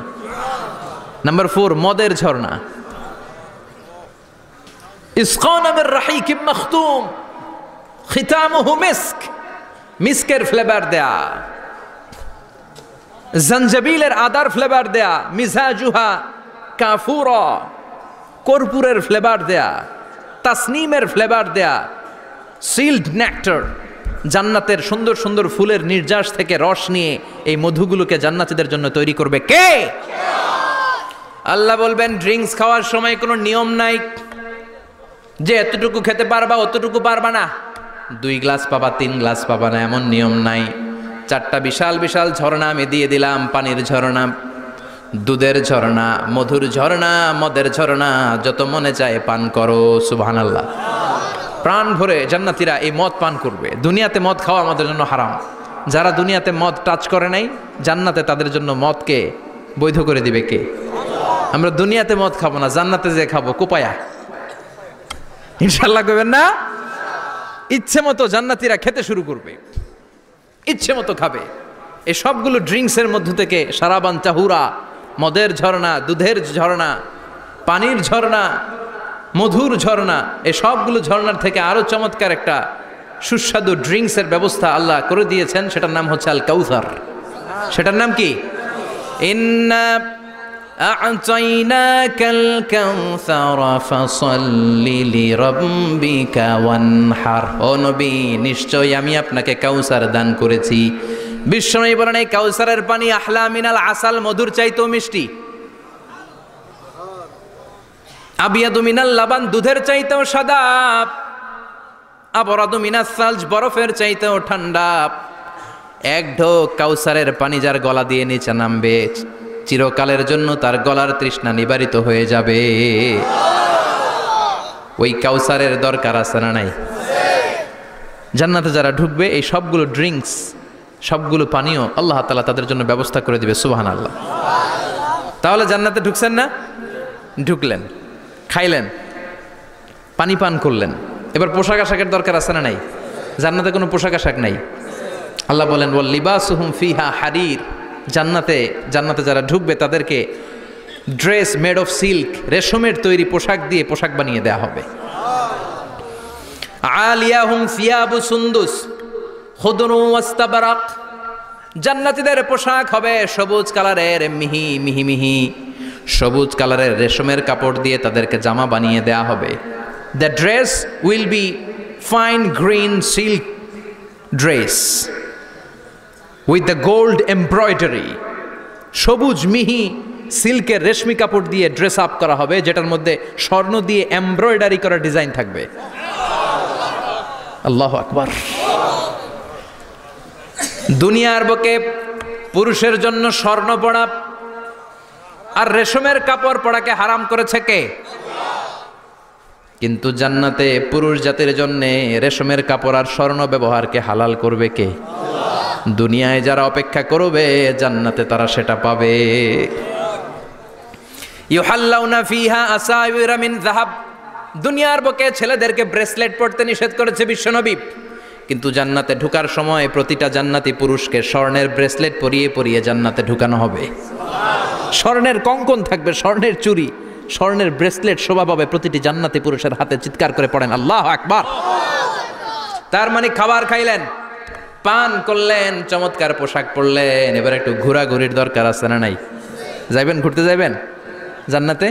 নাম্বার 4 মদের ঝর্ণা। ইসকানা মির রাহিকিম মাখতুম খিতামুহু মিস্ক, মিস্কের ফ্লেভার দেয়া। জঞ্জাবিলের আদার ফ্লেভার দেয়া। মিজাজুহা কাফুরা, কর্পূরের ফ্লেভার দেয়া। তাসনিমের ফ্লেভার দেয়া। সিল্ড নেক্টার, জান্নাতের সুন্দর সুন্দর ফুলের নির্যাস থেকে রস নিয়ে এই মধুগুলোকে জান্নাতীদের জন্য তৈরি করবে কে? আল্লাহ বলবেন ড্রিঙ্কস খাওয়ার সময় কোনো নিয়ম নাই যে এতটুকু খেতে পারবা অতটুকু পারবা না, 2 গ্লাস পাবা 3 গ্লাস পাবা না, এমন নিয়ম নাই। 4টা বিশাল বিশাল ঝর্ণা আমি দিয়ে দিলাম। পানির ঝর্ণা, দুধের ঝর্ণা, মধুর ঝর্ণা, মদের ঝর্ণা। যত মনে চায় পান করো। সুবহানাল্লাহ। প্রাণ ভরে জান্নাতীরা এই মদ পান করবে। দুনিয়াতে মদ খাওয়া আমাদের জন্য হারাম। যারা দুনিয়াতে মদ টাচ করে নাই, জান্নাতে তাদের জন্য মদকে বৈধ করে দিবে কে? আমরা দুনিয়াতে মদ খাবো না, জান্নাতে যে খাবো কোপায়া। ইনশাআল্লাহ কইবেন না? ইচ্ছে মতো জান্নাতীরা খেতে শুরু করবে, ইচ্ছে মতো খাবে। এই সবগুলো ড্রিঙ্কসের মধ্য থেকে শারাবান তাহুরা, মদের ঝর্ণা, দুধের ঝর্ণা, পানির ঝর্ণা, মধুর ঝর্ণা, এই সবগুলো ঝর্ণার থেকে আরো চমৎকার একটা সুস্বাদু ড্রিঙ্কসের ব্যবস্থা আল্লাহ করে দিয়েছেন। সেটার নাম হচ্ছে আল কাউসার। সেটার নাম কি? ইন্না আ'তাইনাকাল কাউসারা ফাসাল্লি লিরাব্বিকা ওয়ানহার। ও নবী, নিশ্চয়ই আমি আপনাকে কাউসার দান করেছি। বিশ্বনবী বলেন এই কাউসারের পানি আহলা মিনাল আসাল, মধুর চাইতেও মিষ্টি। আবিয়াদু মিনাল লাবান, দুধের চাইতেও সাদা। আবরাদু মিনাস সালজ, বরফের চাইতেও ঠান্ডা। 1 ঢোক কাউসারের পানি যার গলা দিয়ে নিচে নামবে, চিরকালের জন্য তার গলার তৃষ্ণা নিবারিত হয়ে যাবে। ওই কাউসারের দরকার আছে না নাই? জান্নাতে যারা ঢুকবে এই সবগুলো ড্রিঙ্কস, সবগুলো পানীয় আল্লাহ তাআলা তাদের জন্য ব্যবস্থা করে দিবে। সুবহানাল্লাহ। তাহলে জান্নাতে ঢুকছেন না? ঢুকলেন, খাইলেন, পানি পান করলেন। এবার পোশাক আশাকের দরকার আছে না নাই? জান্নাতে কোনো পোশাক আশাক নাই। আল্লাহ বলেন ওয়াল লিবাসুহুম ফিহা হারির। জান্নাতে যারা ঢুকবে তাদেরকে ড্রেস মেড অফ সিল্ক, রেশমের তৈরি পোশাক দিয়ে পোশাক বানিয়ে দেয়া হবে। আলিয়াহুম সিয়াবু সুন্দুস খুদরু ওয়াস্তাবরাক। জান্নাতীদের পোশাক হবে সবুজ কালারের, মিহি মিহি মিহি সবুজ কালারের রেশমের কাপড় দিয়ে তাদেরকে জামা বানিয়ে দেয়া হবে। The dress will be fine green silk dress with the gold embroidery. সবুজ মিহি সিল্কের রেশমি কাপড় দিয়ে ড্রেস আপ করা হবে, যেটার মধ্যে স্বর্ণ দিয়ে এমব্রয়ডারি করা ডিজাইন থাকবে। আল্লাহু আকবার। দুনিয়ার বুকে পুরুষের জন্য স্বর্ণ পরা আর রেশমের কাপড় পরাকে হারাম করেছে কে? কিন্তু জান্নাতে পুরুষ জাতির জন্য রেশমের কাপড় আর স্বর্ণ ব্যবহারকে হালাল করবে কে? দুনিয়ায় যারা অপেক্ষা করবে জান্নাতে তারা সেটা পাবে। ইউহাল্লাউনা ফিহা আসাইরা মিন যাহাব। দুনিয়ার বুকে ছেলেদেরকে ব্রেসলেট পরতে নিষেধ করেছে বিশ্বনবী, কিন্তু জান্নাতে ঢোকার সময় প্রতিটা জান্নাতি পুরুষকে স্বর্ণের ব্রেসলেট পরিয়ে পরিয়ে জান্নাতে ঢুকানো হবে। স্বর্ণের কঙ্কন থাকবে, স্বর্ণের চুড়ি, স্বর্ণের ব্রেসলেট শোভা পাবে প্রতিটি জান্নাতি পুরুষের হাতে। চিৎকার করে পড়েন আল্লাহু আকবার। তার মানে খাবার খাইলেন, পান করলেন, চমৎকার পোশাক পরলেন, এবার একটু ঘোরাঘুরির দরকার আছে না নাই? যাইবেন, ঘুরতে যাইবেন জান্নাতে?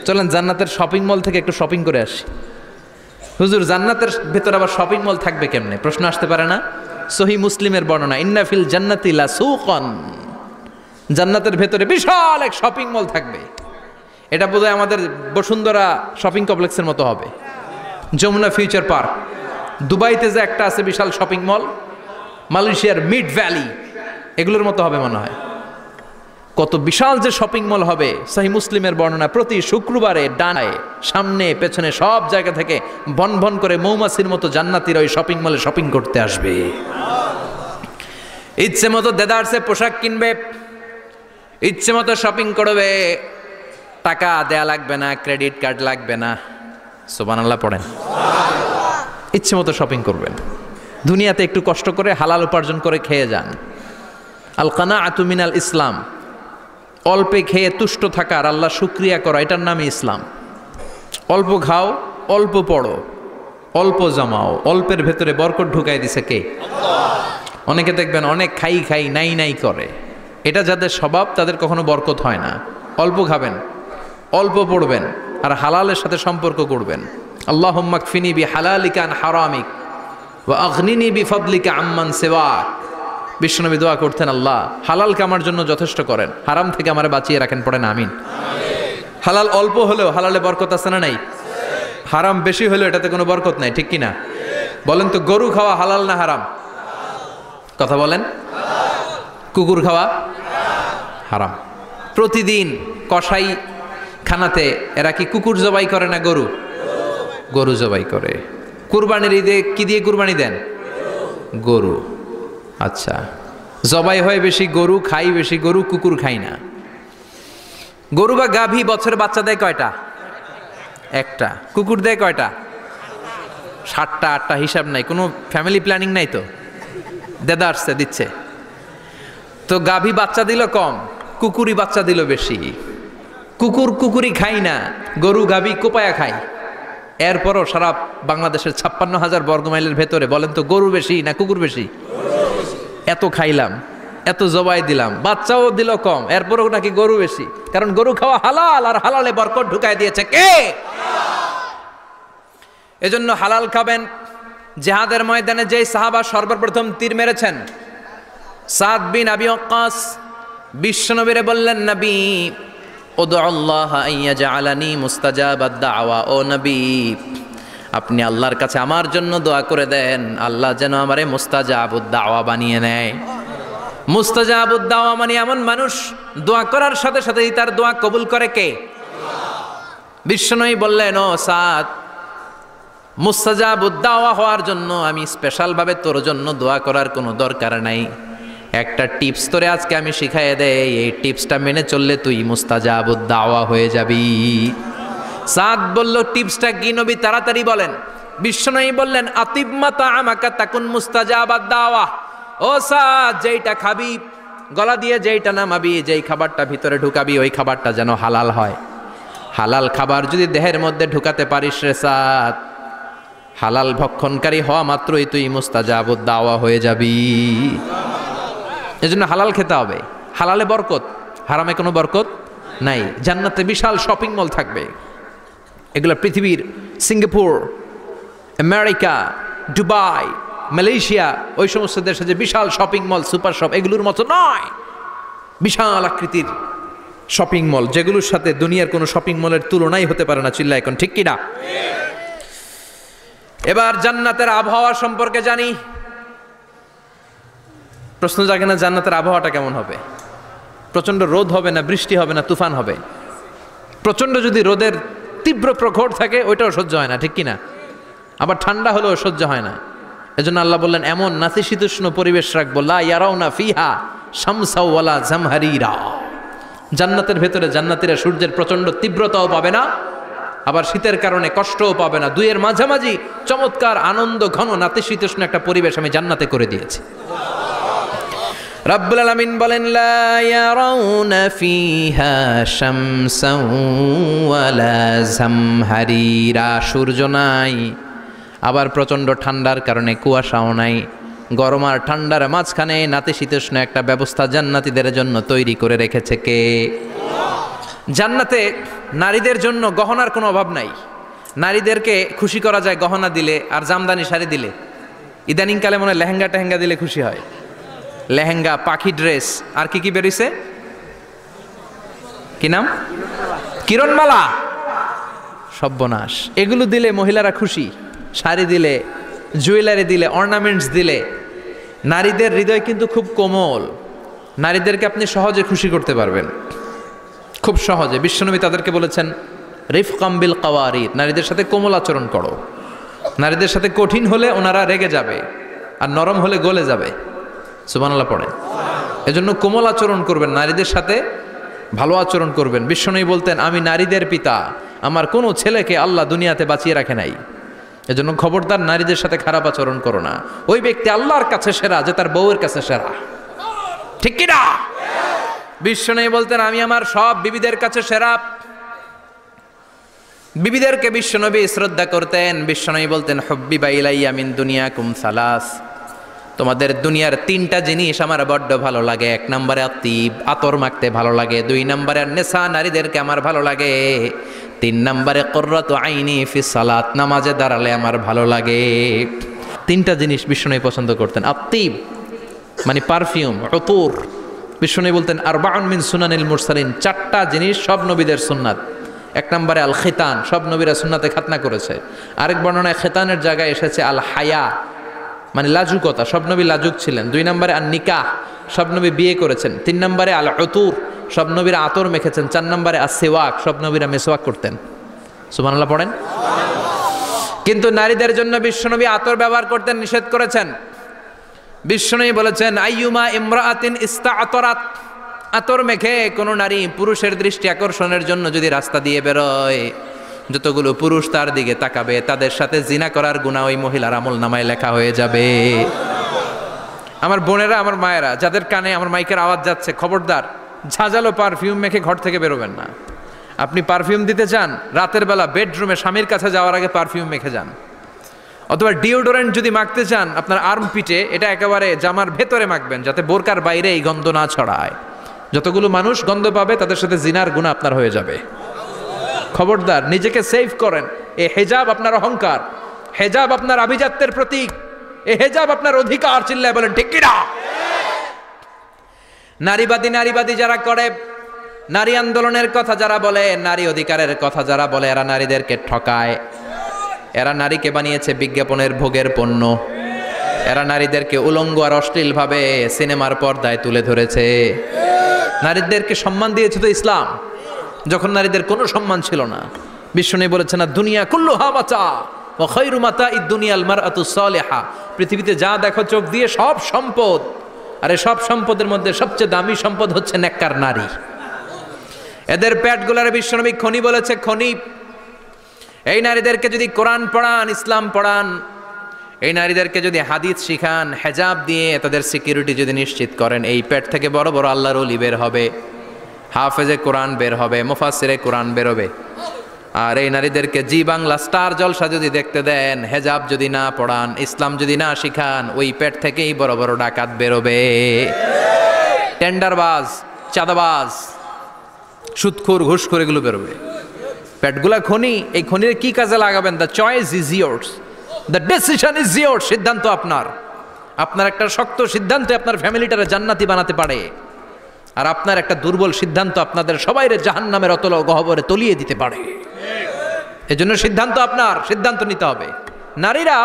চলেন জান্নাতের শপিং মল থেকে একটু শপিং করে আসি। হুজুর জান্নাতের ভেতরে আবার শপিং মল থাকবে কেমনে? প্রশ্ন আসতে পারে না? সহিহ মুসলিমের বর্ণনা, ইন্না ফিল জান্নাতি লা সুকান। জান্নাতের ভেতরে বিশাল এক শপিং মল থাকবে। এটা বোধহয় আমাদের বসুন্ধরা শপিং কমপ্লেক্সের মতো হবে, যমুনা ফিউচার পার্ক। দুবাইতে যে একটা আছে বিশাল শপিং মল, মালয়েশিয়ার মিড ভ্যালি, এগুলোর মতো হবে মনে হয়। কত বিশাল যে শপিং মল হবে। সহিহ মুসলিমের বর্ণনা, প্রতি শুক্রবারে ডানায় সামনে পেছনে সব জায়গা থেকে ভন ভন করে মৌমাছির মতো জান্নাতীরা ওই শপিং মলে শপিং করতে আসবে। ইচ্ছে মতো দেদারসে পোশাক কিনবে, ইচ্ছে মতো শপিং করবে, টাকা দেয়া লাগবে না, ক্রেডিট কার্ড লাগবে না। সুবহানাল্লাহ পড়েন। ইচ্ছে মতো শপিং করবেন। দুনিয়াতে একটু কষ্ট করে হালাল উপার্জন করে খেয়ে যান। আল কানাআতু মিনাল ইসলাম। অল্পে খেয়ে তুষ্ট থাকা আর আল্লাহ শুকরিয়া করা, এটার নামই ইসলাম। অল্প খাও, অল্প পড়ো, অল্প জমাও, অল্পের ভেতরে বরকত ঢুকাই দিছে কে? অনেকে দেখবেন অনেক খাই খাই নাই নাই করে, এটা যাদের স্বভাব তাদের কখনো বরকত হয় না। অল্প খাবেন, অল্প পড়বেন আর হালালের সাথে সম্পর্ক করবেন। আল্লাহুম্মা কফিনি বিহালালিকা আন হারামিক ওয়া আগনিনি বিফাদলিকা আম্মান সিওয়াক। বিশ্বনবী দোয়া করতেন, আল্লাহ হালালকে আমার জন্য যথেষ্ট করেন, হারাম থেকে আমারে বাঁচিয়ে রাখেন। পড়েন আমিন। হালাল অল্প হলেও হালালে বরকত আছে না নাই? হারাম বেশি হলেও এটাতে কোনো বরকত নাই, ঠিক কিনা? বলেন তো, গরু খাওয়া হালাল না হারাম? কথা বলেন। কুকুর খাওয়া হারাম। প্রতিদিন কসাই খানাতে এরা কি কুকুর জবাই করে না গরু? গরু জবাই করে। কুরবানির ঈদে কি দিয়ে কুরবানি দেন? গরু। আচ্ছা, জবাই হয় বেশি গরু, খাই বেশি গরু, কুকুর খাই না। গরু বা গাভী বছরে বাচ্চা দেয় কয়টা? একটা। কুকুর দেয় কয়টা? 7টা 8টা, হিসাব নাই, কোনো ফ্যামিলি প্ল্যানিং নাই তো, দেদা আসছে দিচ্ছে। তো গাভী বাচ্চা দিল কম, কুকুরই বাচ্চা দিল বেশি। কুকুর কুকুরই খাই না, গরু গাভী কোপায়া খায়। এরপরও সারা বাংলাদেশের 56,000 বর্গমাইলের ভেতরে বলেন তো, গরু বেশি না কুকুর বেশি? এত খাইলাম, এত জবাই দিলাম, বাচ্চাও দিল কম, এরপরও নাকি গরু বেশি। কারণ গরু খাওয়া হালাল, আর হালালে বরকত ঢুকায় দিয়েছে কে? এজন্য হালাল খাবেন। জিহাদের ময়দানে যেই সাহাবা সর্বপ্রথম তীর মেরেছেন, সাদ বিন আবি ওয়াক্কাস, বিশ্বনবীরে বললেন, নবী উদু আল্লাহ আইয়াজআলানি মুস্তাজাবাদ দাওয়া। ও নবী, আপনি আল্লাহর কাছে আমার জন্য দোয়া করে দেন, আল্লাহ যেন আমারে মুস্তাজাবুদ দাওয়া বানিয়ে নেয়। মুস্তাজাবুদ দাওয়া মানে এমন মানুষ দোয়া করার সাথে সাথেই তার দোয়া কবুল করে কে? বিশ্বনবী বললেন, ও সাদ, মুস্তাজাবুদ দাওয়া হওয়ার জন্য আমি স্পেশালভাবে তোর জন্য দোয়া করার কোনো দরকার নাই। একটা টিপস তোরে আজকে আমি শিখাই দেই, এই টিপসটা মেনে চললে তুই মুস্তাজাবুদ দাওয়া হয়ে যাবি। সাদ বলল, টিপসটা কি নবী? তাড়াতাড়ি বলেন। বিশ্বনবী বললেন, আতিব মাতা আমাকা তাকুন মুস্তাজাবাদ দাওয়া। ও সাদ, যেইটা খাবি, গলা দিয়ে যেইটা নামাবি, যেই খাবারটা ভিতরে ঢুকাবি, ওই খাবারটা যেন হালাল হয়। হালাল খাবার যদি দেহের মধ্যে ঢুকাতে পারিস রে সাদ, হালাল ভক্ষণকারী হওয়া মাত্রই তুই মুস্তাজাবুদ দাওয়া হয়ে যাবি। এজন্য হালাল খেতে হবে। হালালে বরকত, হারামে কোনো বরকত নাই। জান্নাতে বিশাল শপিং মল থাকবে। এগুলো পৃথিবীর সিঙ্গাপুর, আমেরিকা, দুবাই, মালয়েশিয়া, ওই সমস্ত দেশে যে বিশাল শপিং মল, সুপার শপ, এগুলোর মতো নয়। বিশাল আকৃতির শপিং মল, যেগুলোর সাথে দুনিয়ার কোনো শপিং মলের তুলনাই হতে পারে না। চিল্লা এখন ঠিক কিনা? এবার জান্নাতের আবহাওয়া সম্পর্কে জানি। প্রশ্ন জাগে না জান্নাতের আবহাওয়াটা কেমন হবে? প্রচন্ড রোদ হবে না বৃষ্টি হবে না তুফান হবে? প্রচন্ড যদি রোদের তীব্র প্রখর থাকে ওইটাও সহ্য হয় না, ঠিক কিনা? আবার ঠান্ডা হলেও সহ্য হয় না। এজন্য আল্লাহ বললেন এমন নাতিশীতোষ্ণ পরিবেশ রাখবো, লা ইয়ারাউনা ফিহা শামসা ওয়ালা জামহারিরা। জান্নাতের ভেতরে জান্নাতীরা সূর্যের প্রচন্ড তীব্রতাও পাবে না, আবার শীতের কারণে কষ্টও পাবে না। দুইয়ের মাঝামাঝি চমৎকার আনন্দ ঘন নাতিশীতোষ্ণ একটা পরিবেশ আমি জান্নাতে করে দিয়েছি। রাব্বুল আলামিন বলেন লা ইয়ারাউনা ফিহা শামসাও ওয়ালা জামহারিরা। সূর্য নাই, আবার প্রচণ্ড ঠান্ডার কারণে কুয়াশাও নাই। গরম আর ঠান্ডার মাঝখানে নাতিশীতোষ্ণ একটা ব্যবস্থা জান্নাতীদের জন্য তৈরি করে রেখেছে কে? জান্নাতে নারীদের জন্য গহনার কোনো অভাব নাই। নারীদেরকে খুশি করা যায় গহনা দিলে আর জামদানি শাড়ি দিলে। ইদানিংকালে মনে হয় লেহেঙ্গা টেহেঙ্গা দিলে খুশি হয়। লেহেঙ্গা, পাখি ড্রেস, আর কি কি বেরিয়েছে, কি নাম? কিরণমালা, সর্বনাশ। এগুলো দিলে মহিলারা খুশি। শাড়ি দিলে, জুয়েলারি দিলে, অর্নামেন্টস দিলে। নারীদের হৃদয় কিন্তু খুব কোমল। নারীদেরকে আপনি সহজে খুশি করতে পারবেন, খুব সহজে। বিশ্বনবী তাদেরকে বলেছেন রিফকাম বিল কাওয়ারিদ, নারীদের সাথে কোমল আচরণ করো। নারীদের সাথে কঠিন হলে ওনারা রেগে যাবে, আর নরম হলে গলে যাবে। সুবহানাল্লাহ পড়ে। এজন্য কোমল আচরণ করবেন, নারীদের সাথে ভালো আচরণ করবেন। বিশ্বনবী বলতেন আমি নারীদের পিতা, আমার কোনো ছেলেকে আল্লাহ দুনিয়াতে বাঁচিয়ে রাখে নাই। এজন্য খবরদার নারীদের সাথে খারাপ আচরণ করো না। ওই ব্যক্তি আল্লাহর কাছে সেরা যে তার বউয়ের কাছে সেরা, ঠিক কি না? বিশ্বনবী বলতেন আমি আমার সব বিবিদের কাছে সেরা। বিবিদেরকে বিশ্বনবী শ্রদ্ধা করতেন। বিশ্বনবী বলতেন হুব্বিবা ইলাইয়া মিন দুনিয়াকুম সালাস, তোমাদের দুনিয়ার তিনটা জিনিস আমার বড্ড ভালো লাগে। এক নম্বরে আতিব, আতর মাখতে ভালো লাগে। দুই নম্বরে নেশা, নারীদেরকে আমার ভালো লাগে। তিন নম্বরে কুররাতু আইনি ফি সালাত, নামাজে দাঁড়ালে আমার ভালো লাগে। তিনটা জিনিস বিশ্বনবী পছন্দ করতেন। আতিব মানে পারফিউম, উতুর। বিশ্বনবী বলতেন আরবাউন মিন সুনানিল মুরসালিন, চারটা জিনিস সব নবীদের সুন্নাত। এক নম্বরে আল খিতান, সব নবীরা সুন্নাতে খাতনা করেছে। আরেক বর্ণনায় খিতানের জায়গায় এসেছে আল হায়া মানে লাজুকতা, সব নবী লাজুক ছিলেন। দুই নম্বরে আল নিকাহ, সব নবী বিয়ে করেছেন। তিন নম্বরে আল উতুর, সব নবীরা আতর মেখেছেন। চার নম্বরে আস সিওয়াক, সব নবীরা মেসওয়াক করতেন। সুবহানাল্লাহ পড়েন। কিন্তু নারীদের জন্য বিশ্বনবী আতর ব্যবহার করতে নিষেধ করেছেন। বিশ্বনবী বলেছেন আইয়ুমা ইমরাআতিন ইস্তাআতরাত, আতর মেখে কোনো নারী পুরুষের দৃষ্টি আকর্ষণের জন্য যদি রাস্তা দিয়ে বেরোয়, যতগুলো পুরুষ তার দিকে তাকাবে তাদের সাথে জিনা করার গুনাহ ওই মহিলার আমল নামায় লেখা হয়ে যাবে। আমার বোনেরা, আমার মায়েরা, যাদের কানে আমার মাইকের আওয়াজ যাচ্ছে, খবরদার ঝাঁঝালো পারফিউম মেখে ঘর থেকে বেরোবেন না। আপনি পারফিউম দিতে চান, রাতের বেলা বেডরুমে স্বামীর কাছে যাওয়ার আগে পারফিউম মেখে যান। অথবা ডিওডোরেন্ট যদি মাখতে চান আপনার আর্ম পিটে, এটা একেবারে জামার ভেতরে মাখবেন যাতে বোরকার বাইরে এই গন্ধ না ছড়ায়। যতগুলো মানুষ গন্ধ পাবে তাদের সাথে জিনার গুনাহ আপনার হয়ে যাবে। খবরদার নিজেকে সেভ করেন। এই হেজাব আপনার অহংকার, হেজাব আপনার আভিজাত্যের প্রতীক, এই হেজাব আপনার অধিকার। চিল্লায় বলেন ঠিক কিনা? নারীবাদী যারা করে, নারী আন্দোলনের কথা যারা বলে, নারী অধিকারের কথা যারা বলে, এরা নারীদেরকে ঠকায়। এরা নারীকে বানিয়েছে বিজ্ঞাপনের ভোগের পণ্য। এরা নারীদেরকে উলঙ্গ আর অশ্লীল ভাবে সিনেমার পর্দায় তুলে ধরেছে। নারীদেরকে সম্মান দিয়েছে তো ইসলাম, যখন নারীদের কোনো সম্মান ছিল না। বিশ্বনবী বলেছেন না দুনিয়া কুল্লুহা মাতা ওয়া খায়রু মাতাঈদ দুনিয়াল মারআতুস সালিহা, পৃথিবীতে যা দেখো চোখ দিয়ে সব সম্পদ, আর এই সব সম্পদের মধ্যে সবচেয়ে দামি সম্পদ হচ্ছে নেককার নারী। এদের পেটগুলার বিশ্বনবী খনি বলেছে, খনি। এই নারীদেরকে যদি কোরআন পড়ান, ইসলাম পড়ান, এই নারীদেরকে যদি হাদিস শিখান, হেজাব দিয়ে তাদের সিকিউরিটি যদি নিশ্চিত করেন, এই পেট থেকে বড় বড় আল্লাহর ওলি বের হবে, হাফেজে কোরআন বের হবে, মুফাসসিরে কোরআন বেরোবে। আর এই নারীদেরকে জি বাংলা স্টার জলসা যদি দেখতে দেন, হেজাব যদি না পড়ান, ইসলাম যদি না শিখান, ওই পেট থেকেই বড় বড় ডাকাত বেরোবে, টেন্ডারবাজ, চাঁদাবাজ, সুদখোর, ঘুষখোর, এগুলো বেরোবে। পেটগুলা খনি, এই খনির কি কাজে লাগাবেন? The choice is years, the decision is years. সিদ্ধান্ত আপনার। আপনার একটা শক্ত সিদ্ধান্ত আপনার ফ্যামিলিটারে জান্নাতি বানাতে পারে। আর আপনার একটা দুর্বল সিদ্ধান্ত আপনাদের সবাইরে জাহান্নামের অতল গহ্বরে তলিয়ে দিতে পারে। এজন্য সিদ্ধান্ত আপনার, সিদ্ধান্ত নিতে হবে। নারীরা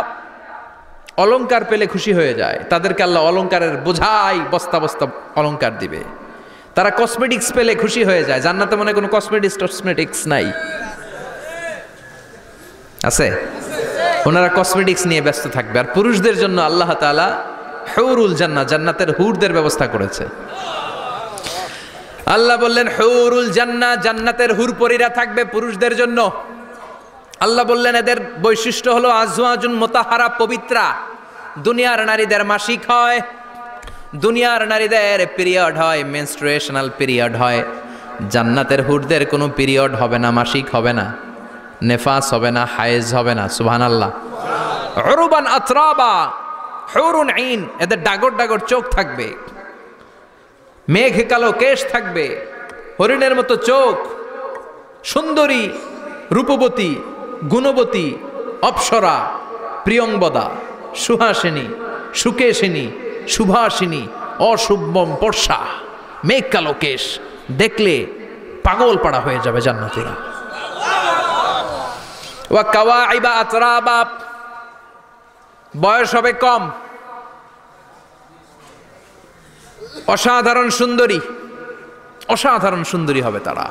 অলংকার পেলে খুশি হয়ে যায়, তাদেরকে আল্লাহ অলংকারের বোঝাই বস্তা বস্তা অলংকার দিবে। তারা কসমেটিক্স পেলে খুশি হয়ে যায়, জান্নাতে মনে কোনো কসমেটিক্স নাই, আছে? ওনারা কসমেটিক্স নিয়ে ব্যস্ত থাকবে। আর পুরুষদের জন্য আল্লাহ তাআলা হুরুল জান্নাহ, জান্নাতের হুরদের ব্যবস্থা করেছে। আল্লাহ বললেন হুরুল জান্নাহ, জান্নাতের হুর পরীরা থাকবে পুরুষদের জন্য। আল্লাহ বললেন এদের বৈশিষ্ট্য হলো আজওয়াজুন মুতাহহারা, পবিত্রা। দুনিয়ার নারীদের মাসিক হয়, দুনিয়ার নারীদের পিরিয়ড হয়, মেনস্ট্রুয়েশনাল পিরিয়ড হয়। জান্নাতের হুরদের কোনো পিরিয়ড হবে না, মাসিক হবে না, নেফাস হবে না, হায়েজ হবে না। সুবহানাল্লাহ। উরুবান আতরাবা, হুরুন আইন, এদের ডাগর ডাগর চোখ থাকবে, মেঘ কালো কেশ থাকবে, হরিণের মতো চোখ, সুন্দরী, রূপবতী, গুণবতী, অপ্সরা, প্রিয়ংবদা, সুহাসিনী, সুকেশিনী, সুভাষিনী, অশুভম পর্ষা, মেঘ কালো কেশ, দেখলে পাগল পাড়া হয়ে যাবে জান্নাতীরা। ওয়া কাওয়াইবা আতরাবা, বয়স হবে কম, অসাধারণ সুন্দরী, অসাধারণ সুন্দরী হবে তারা।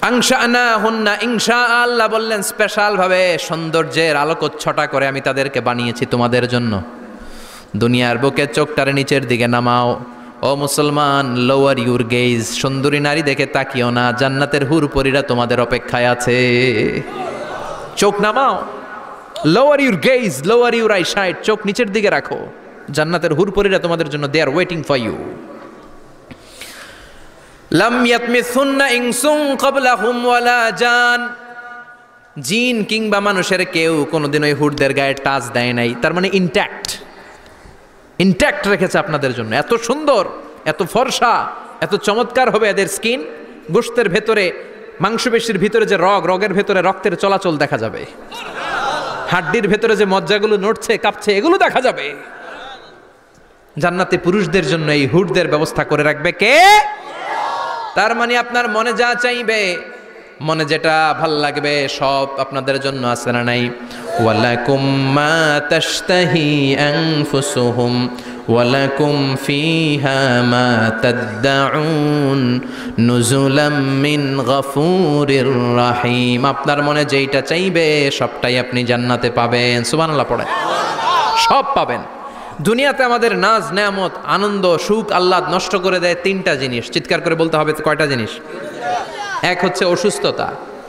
আনশানাহুন্না ইনশা, আল্লাহ বললেন স্পেশাল ভাবে সৌন্দর্যের আলোকচ্ছটা করে আমি তাদেরকে বানিয়েছি তোমাদের জন্য। দুনিয়ার বুকে চোখটারে নিচের দিকে নামাও ও মুসলমান, লোয়ার ইউর গেজ, সুন্দরী নারী দেখে তাকিও না, জান্নাতের হুর পরীরা তোমাদের অপেক্ষায় আছে। চোখ নামাও, lower your gauge, lower your I side, চোখ নিচের দিকে রাখো, জান্নাতের হুর পরীরা তোমাদের জন্য দে আর ওয়েটিং ফর ইউ। লাম ইয়াতমিসুন্না ইনসুন ক্বাবলাহুম ওয়ালা জান, জিন কিংবা মানুষের কেউ কোনোদিন ওই হুরদের গায়ে টাচ দেয় নাই। তার মানে ইনট্যাক্ট রেখেছে আপনাদের জন্য। এত সুন্দর, এত ফর্সা, এত চমৎকার হবে এদের স্কিন। গোশতের ভেতরে, মাংসপেশির ভিতরে যে রগের ভেতরে রক্তের চলাচল দেখা যাবে, হাড্ডির ভেতরে যে মজ্জাগুলো নড়ছে কাঁপছে এগুলো দেখা যাবে। জান্নাতে পুরুষদের জন্য এই হুরদের ব্যবস্থা করে রাখবে কে? তার মানে আপনার মনে যা চাইবে, মনে যেটা ভাল লাগবে সব আপনাদের জন্য আছে না নাই? ওয়ালাকুম মা তাশতাহি আনফুসুহুম ওয়ালাকুম ফিহা মা তাদউন নুজুলাম মিন গফুরির রহিম। আপনার মনে যেইটা চাইবে সবটাই আপনি জান্নাতে পাবেন। সুবহানাল্লাহ পড়ে, সব পাবেন। দুনিয়াতে আমাদের নাজ নেয়ামত, আনন্দ, সুখ, আহ্লাদ নষ্ট করে দেয় তিনটা জিনিস। চিৎকার করে বলতে হবে কয়টা জিনিস? এক হচ্ছে অসুস্থতা।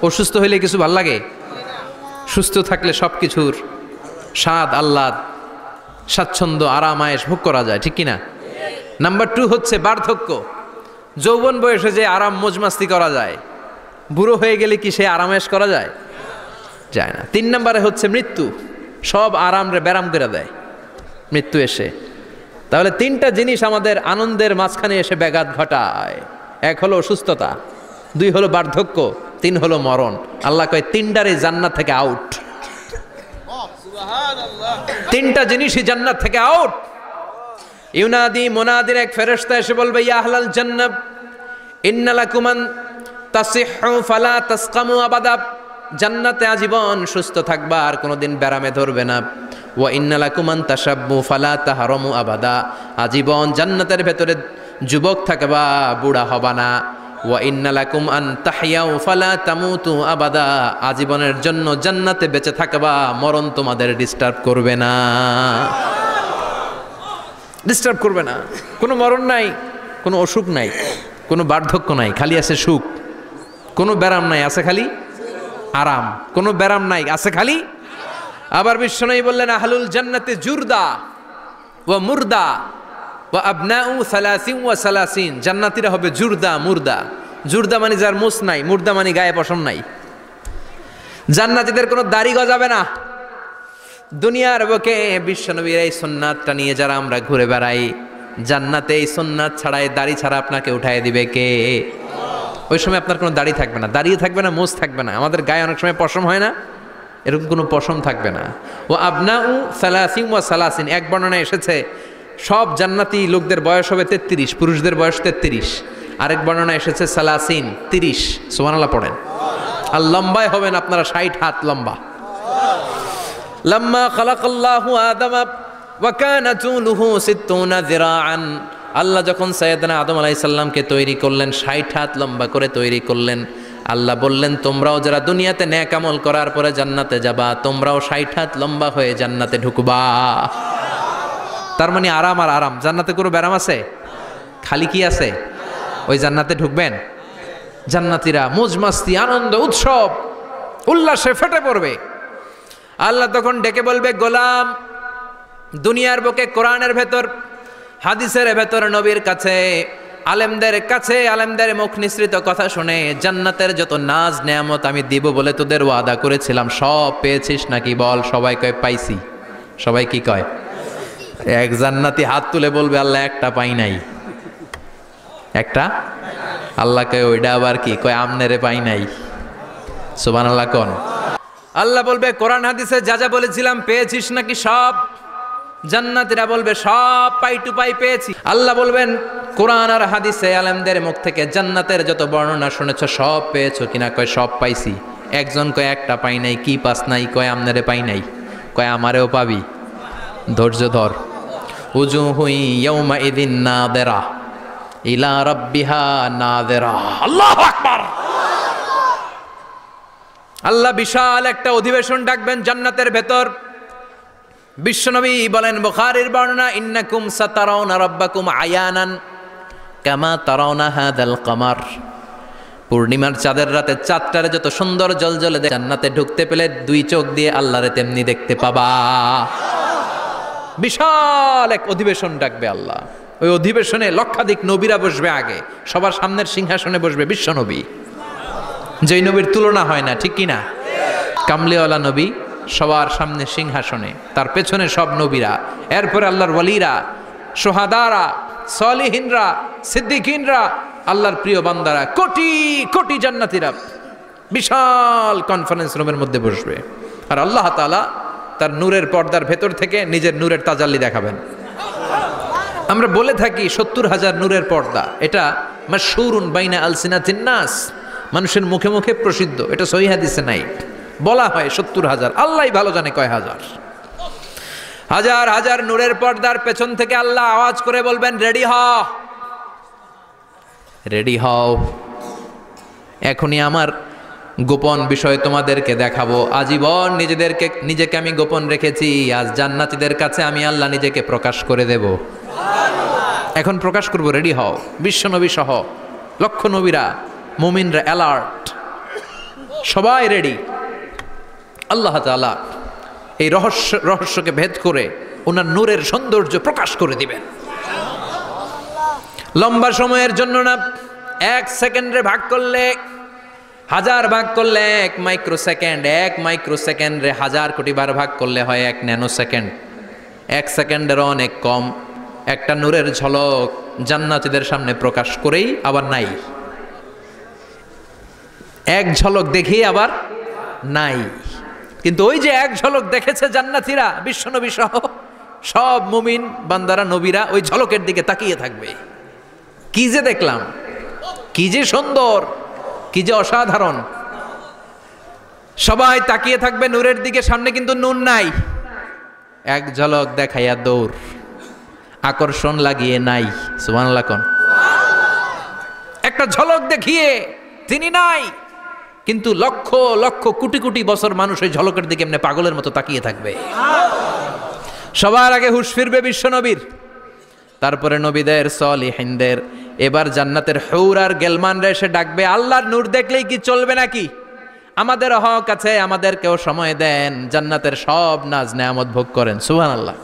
অসুস্থ হইলে কিছু ভাল লাগে? সুস্থ থাকলে সব কিছুর স্বাদ, আহ্লাদ, স্বাচ্ছন্দ্য, আরাম, আয়েশ ভোগ করা যায়, ঠিক কিনা? নাম্বার 2 হচ্ছে বার্ধক্য। যৌবন বয়সে যে আরাম মজমাস্তি করা যায়, বুড়ো হয়ে গেলে কি সে আরাম আয়েশ করা যায়? যায় না। 3 নম্বরে হচ্ছে মৃত্যু। সব আরাম রে ব্যারাম করে দেয় মৃত্যু এসে। তাহলে 3টা জিনিস আমাদের আনন্দের মাঝখানে এসে ব্যাঘাত ঘটায়। 1 হলো অসুস্থতা, 2 হলো বার্ধক্য, 3 হলো মরণ। আল্লাহ কয় 3টারই জান্নাত থেকে আউট। 3টা জিনিসই জান্নাত থেকে আউট। ইউনাদি মুনাদির এক ফেরেশতা এসে বলবে, ইয়া আহলাল জান্নাত ইন্না লাকুম আন তাসিহু ফালা তাসকামু আবাদা। জান্নাতে আজীবন সুস্থ থাকবা, আর কোনোদিন ব্যারামে ধরবে না। ওয়া ইন্না লাকুম আন তাশাব্বু ফালা তাহরামু আবাদা। আজীবন জান্নাতের ভেতরে যুবক থাকবা, বুড়া হবা না। ওয়া ইন্না লাকুম আন তাহইয়াউ ফালা তামুতু আবাদা। আজীবনের জন্য জান্নাতে বেঁচে থাকবা, মরণ তোমাদের ডিস্টার্ব করবে না, ডিস্টার্ব করবে না। কোনো মরণ নাই, কোনো অসুখ নাই, কোনো বার্ধক্য নাই, খালি আছে সুখ। কোনো ব্যারাম নাই, আছে খালি আরাম। কোনো ব্যারাম নাই, আছে খালি। আবার বিশ্বনবী বললেন, আহলুল জান্নাতে জুরদা ওয়া মুরদা ওয়া আবনাউ সালাসিন ওয়া সালাসিন। জান্নাতীরা হবে জুরদা, মুরদা। জুরদা মানে যার মুছ নাই, মুরদা মানে গায়ে পশম নাই। জান্নাতীদের কোনো দাড়ি গজাবে না। দুনিয়ার বুকে বিশ্বনবীর এই সুন্নাতটা নিয়ে যারা আমরা ঘুরে বেড়াই, জান্নাতে এই সুন্নাত ছাড়াই, দাড়ি ছাড়া আপনাকে উঠায় দিবে কে? ওই সময় আপনার কোনো দাড়ি থাকবে না, দাড়িয়ে থাকবে না, মোজ থাকবে না। আমাদের গায়ে অনেক সময় পশম হয় না, এরকম কোনো পশম থাকবে না। ও আবনাউ সালাসিন ওয়া সালাসিন। এক বর্ণনায় এসেছে সব জান্নাতি লোকদের বয়স হবে 33, পুরুষদের বয়স 33। আরেক বর্ণনা এসেছে সালাসিন, 30। সুবহানাল্লাহ পড়েন। আর লম্বায় হবেন আপনারা 60 হাত লম্বা। লাম্মা খালাকাল্লাহু আদামা ওয়া কানা তুলুহু 60 যিরাআন, আল্লাহ যখন সাইয়েদনা আদম আলাইহিস সালামকে তৈরি করলেন, 60 হাত লম্বা করে তৈরি করলেন। আল্লাহ বললেন, তোমরাও যারা দুনিয়াতে নেক আমল করার পরে জান্নাতে যাবা, তোমরাও 60 হাত লম্বা হয়ে জান্নাতে ঢুকবা। তার মানে আরাম আর আরাম, জান্নাতে কোনো ব্যারাম আছে? খালি কি আছে? ওই জান্নাতে ঢুকবেন, জান্নাতীরা মौज মাস্তি, আনন্দ, উৎসব, উল্লাসে ফেটে পড়বে। আল্লাহ তখন ডেকে বলবে, গোলাম, দুনিয়ার বুকে কোরআনের ভেতর, হাদিসের ভেতর, নবীর কাছে, আলেমদের কাছে, আলেমদের মুখ নিঃসৃত কথা শুনে জান্নাতের যত নাজ নেয়ামত আমি দিব বলে তোদের ওয়াদা করেছিলাম, সব পেয়েছিস নাকি বল? সবাই কয় পাইছি। সবাই কি কয়? এক জান্নাতি হাত তুলে বলবে, আল্লাহ একটা পাই নাই। একটা? আল্লাহ কয় ওইটা আবার কি? কয় আমনেরে পাই নাই। সুবহানাল্লাহ কোন? আল্লাহ বলবে, কোরআন হাদিসে যা যা বলেছিলাম পেয়েছিস নাকি সব? জান্নাতীরা বলবে, সব পাই টু পাই পেয়েছি। আল্লাহ বলবেন, কোরআন আর হাদিসে আলেমদের মুখ থেকে জান্নাতের যত বর্ণনা শুনেছো সব পেয়েছো কিনা? কয় সব পাইছি। একজন কয় একটা পাই নাই। কি পাস নাই? কয় আমনেরে পাই নাই। কয় আমারেও পাবি, ধৈর্য ধর। উজুহু ইয়াউমা ইযিন নাযিরা ইলা রাব্বিহা নাযিরা। আল্লাহু আকবার। আল্লাহ বিশাল একটা অধিবেশন ডাকবেন জান্নাতের ভেতর। বিশ্বনবী বলেন, বুখারীর বর্ণনা, ইন্নাকুম সাতারাউনা রাব্বাকুম আয়ানান কামা তারাউনা হাদাল কামার। পূর্ণিমার চাঁদের রাতে চাঁদটারে যত সুন্দর জলজলে জান্নাতে ঢুকতে পেলে 2 চোখ দিয়ে আল্লাহরে তেমনি দেখতে পাবা। বিশাল এক অধিবেশন ডাকবে আল্লাহ। ওই অধিবেশনে লক্ষাধিক নবীরা বসবে। আগে সবার সামনের সিংহাসনে বসবে বিশ্বনবী, যেই নবীর তুলনা হয় না, ঠিক কিনা? কামলিওয়ালা নবী সবার সামনে সিংহাসনে, তার পেছনে সব নবীরা, এরপরে আল্লাহর ওয়ালিরা, সোহাদারা, সলিহিনরা, সিদ্দিকিনরা, আল্লাহর প্রিয় বান্দারা, কোটি কোটি জান্নাতীরা বিশাল কনফারেন্স রুমের মধ্যে বসবে। আর আল্লাহ তাআলা তার নূরের পর্দার ভেতর থেকে নিজের নূরের তাজাল্লি দেখাবেন। আমরা বলে থাকি 70,000 নূরের পর্দা, এটা মাশহুরুন বাইনা আলসিনাতিন নাস, মানুষের মুখে মুখে প্রসিদ্ধ। এটা সহিহ হাদিসে নাই, বলা হয় 70,000, আল্লাহই ভালো জানে কয় হাজার। হাজার হাজার নূরের পর্দার পেছন থেকে আল্লাহ আওয়াজ করে বলবেন, রেডি হও, রেডি হও, এখনই আমার গোপন বিষয় তোমাদেরকে দেখাবো। আজীবন নিজেকে আমি গোপন রেখেছি, আজ জান্নাতীদের কাছে আমি আল্লাহ নিজেকে প্রকাশ করে দেব। এখন প্রকাশ করব, রেডি হও। বিশ্বনবী সহ লক্ষ নবীরা, মুমিনরা অ্যালার্ট, সবাই রেডি। আল্লাহ তাআলা এই রহস্যকে ভেদ করে ওনার নূরের সৌন্দর্য প্রকাশ করে দিবেন। লম্বা সময়ের জন্য না, 1 সেকেন্ডে ভাগ করলে, 1000 ভাগ করলে 1 মাইক্রোসেকেন্ড, 1 মাইক্রোসেকেন্ডে 1000 কোটি বার ভাগ করলে হয় 1 ন্যানো সেকেন্ড। 1 সেকেন্ডেরও অনেক কম একটা নূরের ঝলক জান্নাতীদের সামনে প্রকাশ করেই আবার নাই। এক ঝলক দেখিয়ে আবার নাই। কিন্তু ওই যে এক ঝলক দেখেছে জান্নাতীরা, বিশ্বনবী সহ সব মুমিন বান্দারা, নবীরা ওই ঝলকের দিকে তাকিয়ে থাকবে। কি যে দেখলাম, কি যে সুন্দর, কি যে অসাধারণ। সবাই তাকিয়ে থাকবে নূরের দিকে, সামনে কিন্তু নূর নাই। এক ঝলক দেখাইয়া দৌড়, আকর্ষণ লাগিয়ে নাই। সুবহানাল্লাহ কোন? একটা ঝলক দেখিয়ে তিনি নাই, কিন্তু লক্ষ লক্ষ কোটি কোটি বছর মানুষ ওই ঝলকের দিকে এমনি পাগলের মতো তাকিয়ে থাকবে। সবার আগে হুঁশ ফিরবে বিশ্বনবীর, তারপরে নবীদের, সলিহিনদের। এবার জান্নাতের হুর আর গেলমানরা এসে ডাকবে, আল্লাহর নূর দেখলেই কি চলবে নাকি? আমাদের হক আছে, আমাদেরকেও সময় দেন, জান্নাতের সব নাজ নেয়ামত ভোগ করেন। সুবহানাল্লাহ।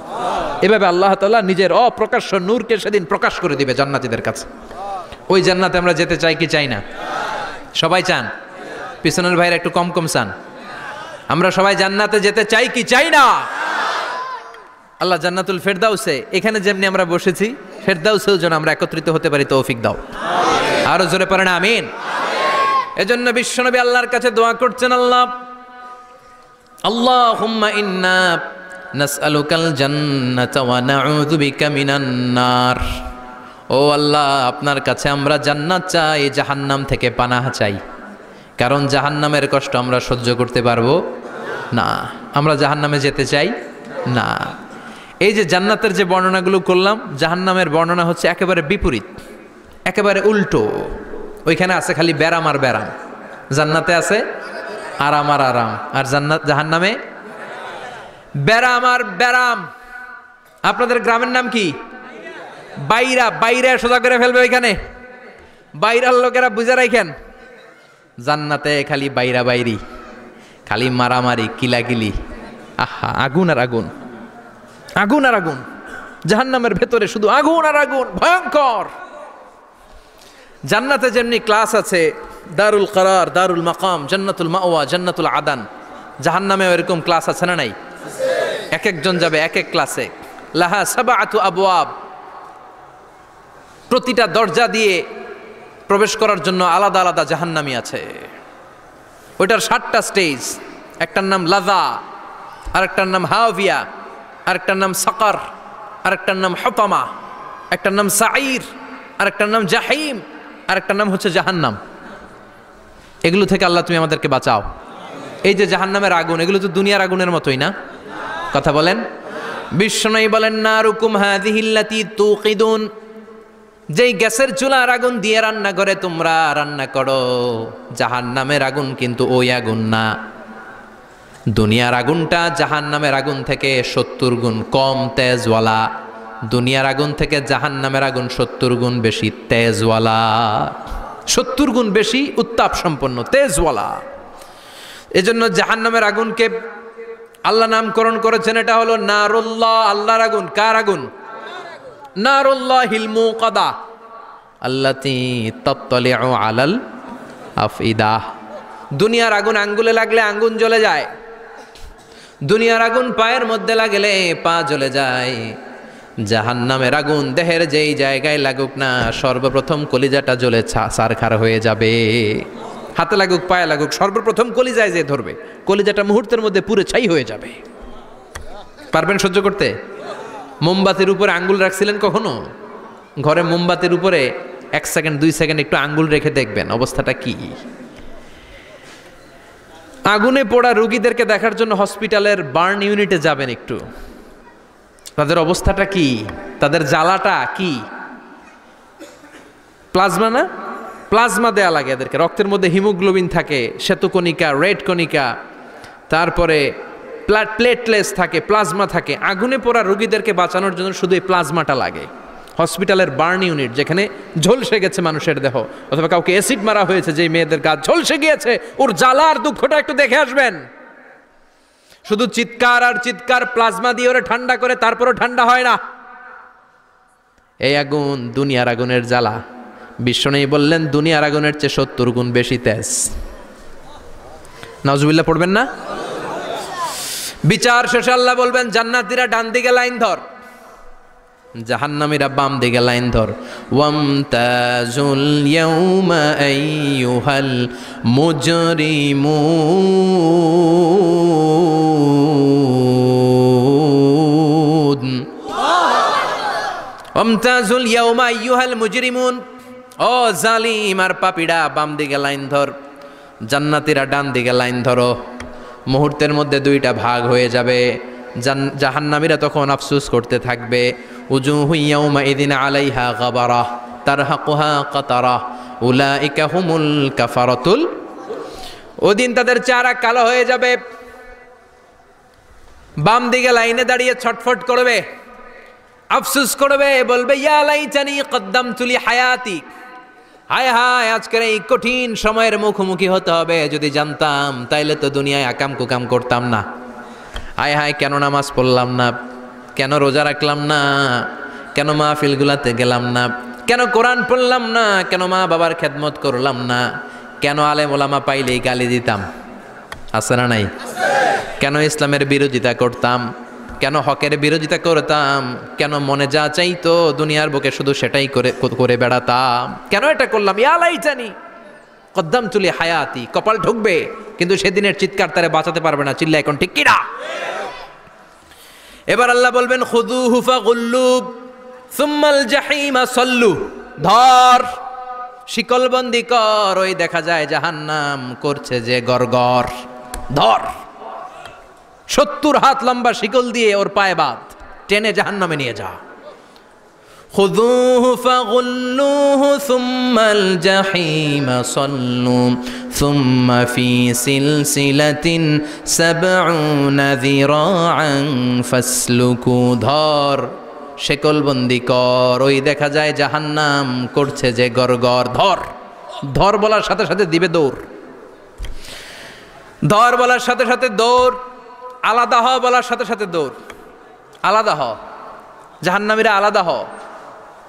এভাবে আল্লাহ তাআলা নিজের অপ্রকাশ্য নূরকে সেদিন প্রকাশ করে দিবে জান্নাতীদের কাছে। ওই জান্নাতে আমরা যেতে চাই কি চাই না? সবাই চান? পিছনের ভাইরা একটু কম কম চান। আমরা সবাই জান্নাতে যেতে চাই কি চাই না? আল্লাহ জান্নাতুল ফেরদাউসে, এখানে যেমনি আমরা বসেছি, ফেরদাউসেও যেন আমরা একত্রিত হতে পারি, তৌফিক দাও। আরো জোরে পড়েন আমিন। এজন্য বিশ্বনবী আল্লাহর কাছে দোয়া করছেন, আল্লাহুম্মা ইন্না নাসআলুকাল জান্নাতা ওয়া নাউযু বিকা মিনান নার। ও আল্লাহ, আপনার কাছে আমরা জান্নাত চাই, জাহান্নাম থেকে পানাহ চাই। কারণ জাহান্নামের কষ্ট আমরা সহ্য করতে পারবো না, আমরা জাহান্নামে যেতে চাই না। এই যে জান্নাতের যে বর্ণনাগুলো করলাম, জাহান্নামের বর্ণনা হচ্ছে একেবারে বিপরীত, একেবারে উল্টো। ওইখানে আছে খালি ব্যারাম আর ব্যারাম, জান্নাতে আছে আরাম আর আরাম, আর জাহান্নামে ব্যারাম আর ব্যারাম। আপনাদের গ্রামের নাম কি? বাইরা। বাইরে সোজা করে ফেলবে ওইখানে, বাইরার লোকেরা বুঝে রাখেন। জান্নাতে খালি বাইরা বাইরি, খালি মারামারি, কিলাকিলি, আহা, আগুন আর আগুন, আগুন আর আগুন। জাহান্নামের ভেতরে শুধু আগুন আর আগুন, ভয়ঙ্কর। জান্নাতে যেমনি ক্লাস আছে, দারুল করার, দারুল মাকাম, জান্নাতুল মাওয়া, জান্নাতুল আদান, জাহান্নামেও এরকম ক্লাস আছে না নাই? এক একজন যাবে এক এক ক্লাসে। লাহা সাবআতু আবওয়াব, প্রতিটা দরজা দিয়ে প্রবেশ করার জন্য আলাদা আলাদা জাহান্নামী আছে। ওইটার 7টা স্টেজ। একটার নাম লাযা, আরেকটার নাম হাওয়িয়া, আরেকটার নাম সাকার, আরেকটার নাম হুতামা, একটার নাম সাঈর, আরেকটার নাম জাহিম, আরেকটার নাম হচ্ছে জাহান্নাম। এগুলো থেকে আল্লাহ তুমি আমাদেরকে বাঁচাও। এই যে জাহান্নামের আগুন, এগুলো তো দুনিয়ার আগুনের মতোই না? কথা বলেন। বিশ্বনবী বলেন, নারুকুম হাযিহিল্লাতী তুকিদুন, যেই গ্যাসের চুলার আগুন দিয়ে রান্না করে তোমরা রান্না করো, জাহান্নামের আগুন কিন্তু ওই আগুন না। দুনিয়ার আগুনটা জাহান্নামের আগুন থেকে 70 গুণ কম তেজওয়ালা। দুনিয়ার আগুন থেকে জাহান্নামের আগুন 70 গুণ বেশি তেজওয়ালা, 70 গুণ বেশি উত্তাপ সম্পন্ন, তেজওয়ালা। এজন্য জাহান্নামের আগুনকে আল্লাহ নামকরণ করেছেন, এটা হলো নারুল্লাহ, আল্লাহর আগুন। কার আগুন? নারুল্লাহিল মুকাদা আল্লাতী তাত্তালিউ আলাল আফইদা। দুনিয়ার আগুন আঙ্গুলে লাগলে আঙ্গুল জ্বলে যায়, দুনিয়ার আগুন পায়ের মধ্যে লাগলে পা জ্বলে যায়। জাহান্নামের আগুন দেহের যেই জায়গায় লাগুক না, সর্বপ্রথম কলিজাটা জ্বলে ছারখার হয়ে যাবে। হাতে লাগুক, পায়ে লাগুক, সর্বপ্রথম কলিজায় যে ধরবে, কলিজাটা মুহূর্তের মধ্যে পুরো ছাই হয়ে যাবে। পারবেন সহ্য করতে? মোমবাতির উপরে আঙ্গুল রাখছিলেন কখনো? ঘরে মোমবাতির উপরে 1 সেকেন্ড 2 সেকেন্ড একটু আঙ্গুল রেখে দেখবেন অবস্থাটা কি। আগুনে পোড়া রোগীদেরকে দেখার জন্য হসপিটালের বার্ন ইউনিটে যাবেন, একটু তাদের অবস্থাটা কি, তাদের জ্বালাটা কি। প্লাজমা না, প্লাজমা দেয়া লাগে এদেরকে। রক্তের মধ্যে হিমোগ্লোবিন থাকে, শ্বেতকণিকা, রেড কণিকা, তারপরে প্লেটলেস থাকে, প্লাজমা থাকে। আগুনে পোড়া রোগীদেরকে বাঁচানোর জন্য শুধু এই প্লাজমাটা লাগে। হসপিটালের বার্ন ইউনিট, যেখানে ঝলসে গেছে মানুষের দেহ, অথবা কাউকে অ্যাসিড মারা হয়েছে, যে মেয়েদের গা ঝলসে গিয়েছে, ওর জ্বালার দুঃখটা একটু দেখে আসবেন। শুধু চিৎকার আর চিৎকার, প্লাজমা দিয়ে ওরা ঠান্ডা করে, তারপরও ঠান্ডা হয় না। এই আগুন দুনিয়ার আগুনের জ্বালা। বিশ্বনবী বললেন, দুনিয়ার আগুনের চেয়ে 70 গুণ বেশি তেজ। নাউজুবিল্লাহ পড়বেন না? বিচার শেষে আল্লাহ বলবেন, জান্নাতীরা ডান দিকে লাইন ধর, জাহান্নামীরা বাম দিকে লাইন ধর। ওয়ামতাজুল ইয়াউমা আইয়ুহাল মুজরিমুন, ওয়ামতাজুল ইয়াউমা আইয়ুহাল মুজরিমুন। ও জালিম আর পাপীরা, বাম দিকে লাইন ধর, জান্নাতীরা ডান দিকে লাইন ধরো। মুহূর্তের মধ্যে 2টা ভাগ হয়ে যাবে। জাহান্নামীরা তখন আফসোস করতে থাকবে, উজুহু ইয়াউমাইযিন আলাইহা গাবারা তারহাকুহা কাতারা উলাইকা হুমুল কাফারাতুল। ওদিন তাদের চেহারা কালো হয়ে যাবে। বাম দিকে লাইনে দাঁড়িয়ে ছটফট করবে, আফসোস করবে, বলবে, ইয়া লাইতানি কদ্দামতু লি হায়াতি। হায় হায়, আজকের এই কঠিন সময়ের মুখোমুখি হতে হবে, যদি জানতাম তাইলে তো দুনিয়ায় আকাম কুকাম করতাম না। হায় হায়, কেন নামাজ পড়লাম না, কেন রোজা রাখলাম না, কেন মাহফিলগুলাতে গেলাম না, কেন কোরআন পড়লাম না, কেন মা বাবার খেদমত করলাম না, কেন আলেম ওলামা পাইলেই গালি দিতাম, আছে না নাই? কেন ইসলামের বিরোধিতা করতাম, কেন হকের বিরোধিতা করতাম, কেন মনে যা চাইতো দুনিয়ার বুকে শুধু সেটাই করে বেড়াতাম, কেন এটা করলাম? ইয়া লাইতানি কদ্দামতু লি হায়াতি। কপাল ঢুকবে, কিন্তু সেদিনের চিৎকার তারে বাঁচাতে পারবে না। চিল্লা এখন ঠিক কিনা? এবার আল্লাহ বলবেন খুযুহু ফাগুল্লু সুম্মাল জাহিমা সাল্লু, ধর শিকলবন্দি কর। ওই দেখা যায় জাহান্নাম করছে যে গরগর, ধর 70 হাত লম্বা শিকল দিয়ে ওর পায়ে বাঁধ, টেনে জাহান্নামে নিয়ে যা। খুযুহু ফাগুল্লুহু সুম্মাল জাহিমা সাল্লু সুম্মা ফি সিলসিলাতিন ৭০ যিরাআন ফাসলুকু, ধর শেকলবন্দি কর। ওই দেখা যায় জাহান্নাম করছে যে গরগর, ধর। ধর বলার সাথে সাথে দিবে দৌড়, ধর বলার সাথে সাথে দৌড়, আলাদা হ বলার সাথে সাথে দৌড়। আলাদা হ, জাহান্নামীরা আলাদা হ।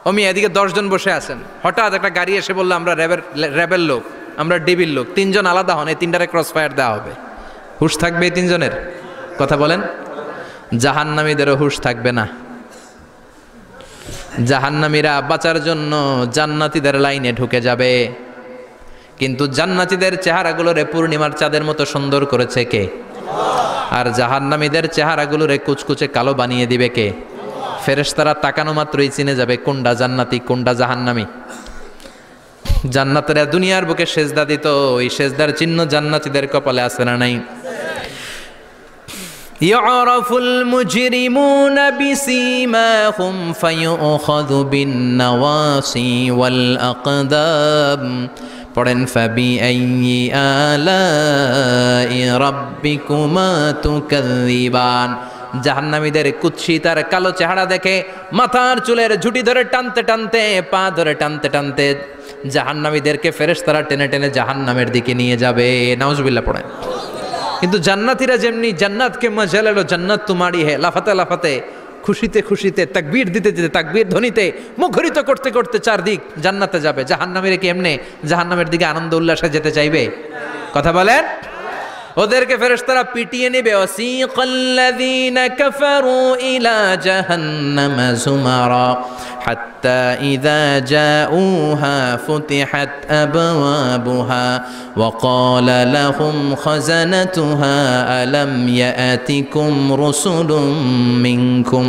অমি এদিকে 10 জন বসে আছেন, হঠাৎ একটা গাড়ি এসে বললো আমরা র্যাবের লোক, আমরা ডিবির লোক, 3 জন আলাদা হন, এই 3টারে ক্রস ফায়ার দেওয়া হবে। হুশ থাকবে এই 3 জনের? কথা বলেন। জাহান্নামীদেরও হুশ থাকবে না। জাহান্নামীরা বাঁচার জন্য জান্নাতীদের লাইনে ঢুকে যাবে, কিন্তু জান্নাতীদের চেহারাগুলোরে পূর্ণিমার চাঁদের মতো সুন্দর করেছে কে? আর জাহান্নামীদের চেহারাগুলোরে কুচকুচে কালো বানিয়ে দিবে কে? ফেরেশতারা তাকানো মাত্রই চিনে যাবে কোনটা জান্নাতি কোনটা জাহান্নামী। জান্নাতীরা দুনিয়ার বুকে সেজদা দিত, ওই সেজদার চিহ্ন জান্নাতীদের কপালে আছে না নাই? يعرف المجرمون بسيماهم فيؤخذ بالنواصي والأقدام পড়েন فبأي آلاء ربكما تكذبان। জাহান্নামীদের কুৎসিত আর কালো চেহারা দেখে মাথার চুলের ঝুঁটি ধরে টানতে টানতে, পা ধরে টানতে টানতে জাহান্নামীদেরকে ফেরেশতারা টেনে টেনে জাহান্নামের দিকে নিয়ে যাবে। নাউজুবিল্লাহ পড়েন। কিন্তু জান্নাতীরা যেমনি জান্নাতকে মজা লেলো জান্নাত তোমারি হে, লাফাতে লাফাতে খুশিতে খুশিতে তাকবীর দিতে দিতে তাকবীর ধ্বনিতে মুখরিত করতে করতে চারদিক জান্নাতে যাবে। জাহান্নামীরা কি এমনি জাহান্নামের দিকে আনন্দ উল্লাসে যেতে চাইবে? কথা বলেন। ওদেরকে ফেরেশতারা পিটিয়ে নেবে। ওয়াসিকাল্লাযীনা কাফারু ইলা জাহান্নামা যুমারা হাত্তা ইযা জাউহা ফুতিহাত আবওয়াবুহা ওয়া ক্বালা লাহুম খাযানাতুহা আলাম ইয়াতিকুম রাসূলুম মিনকুম।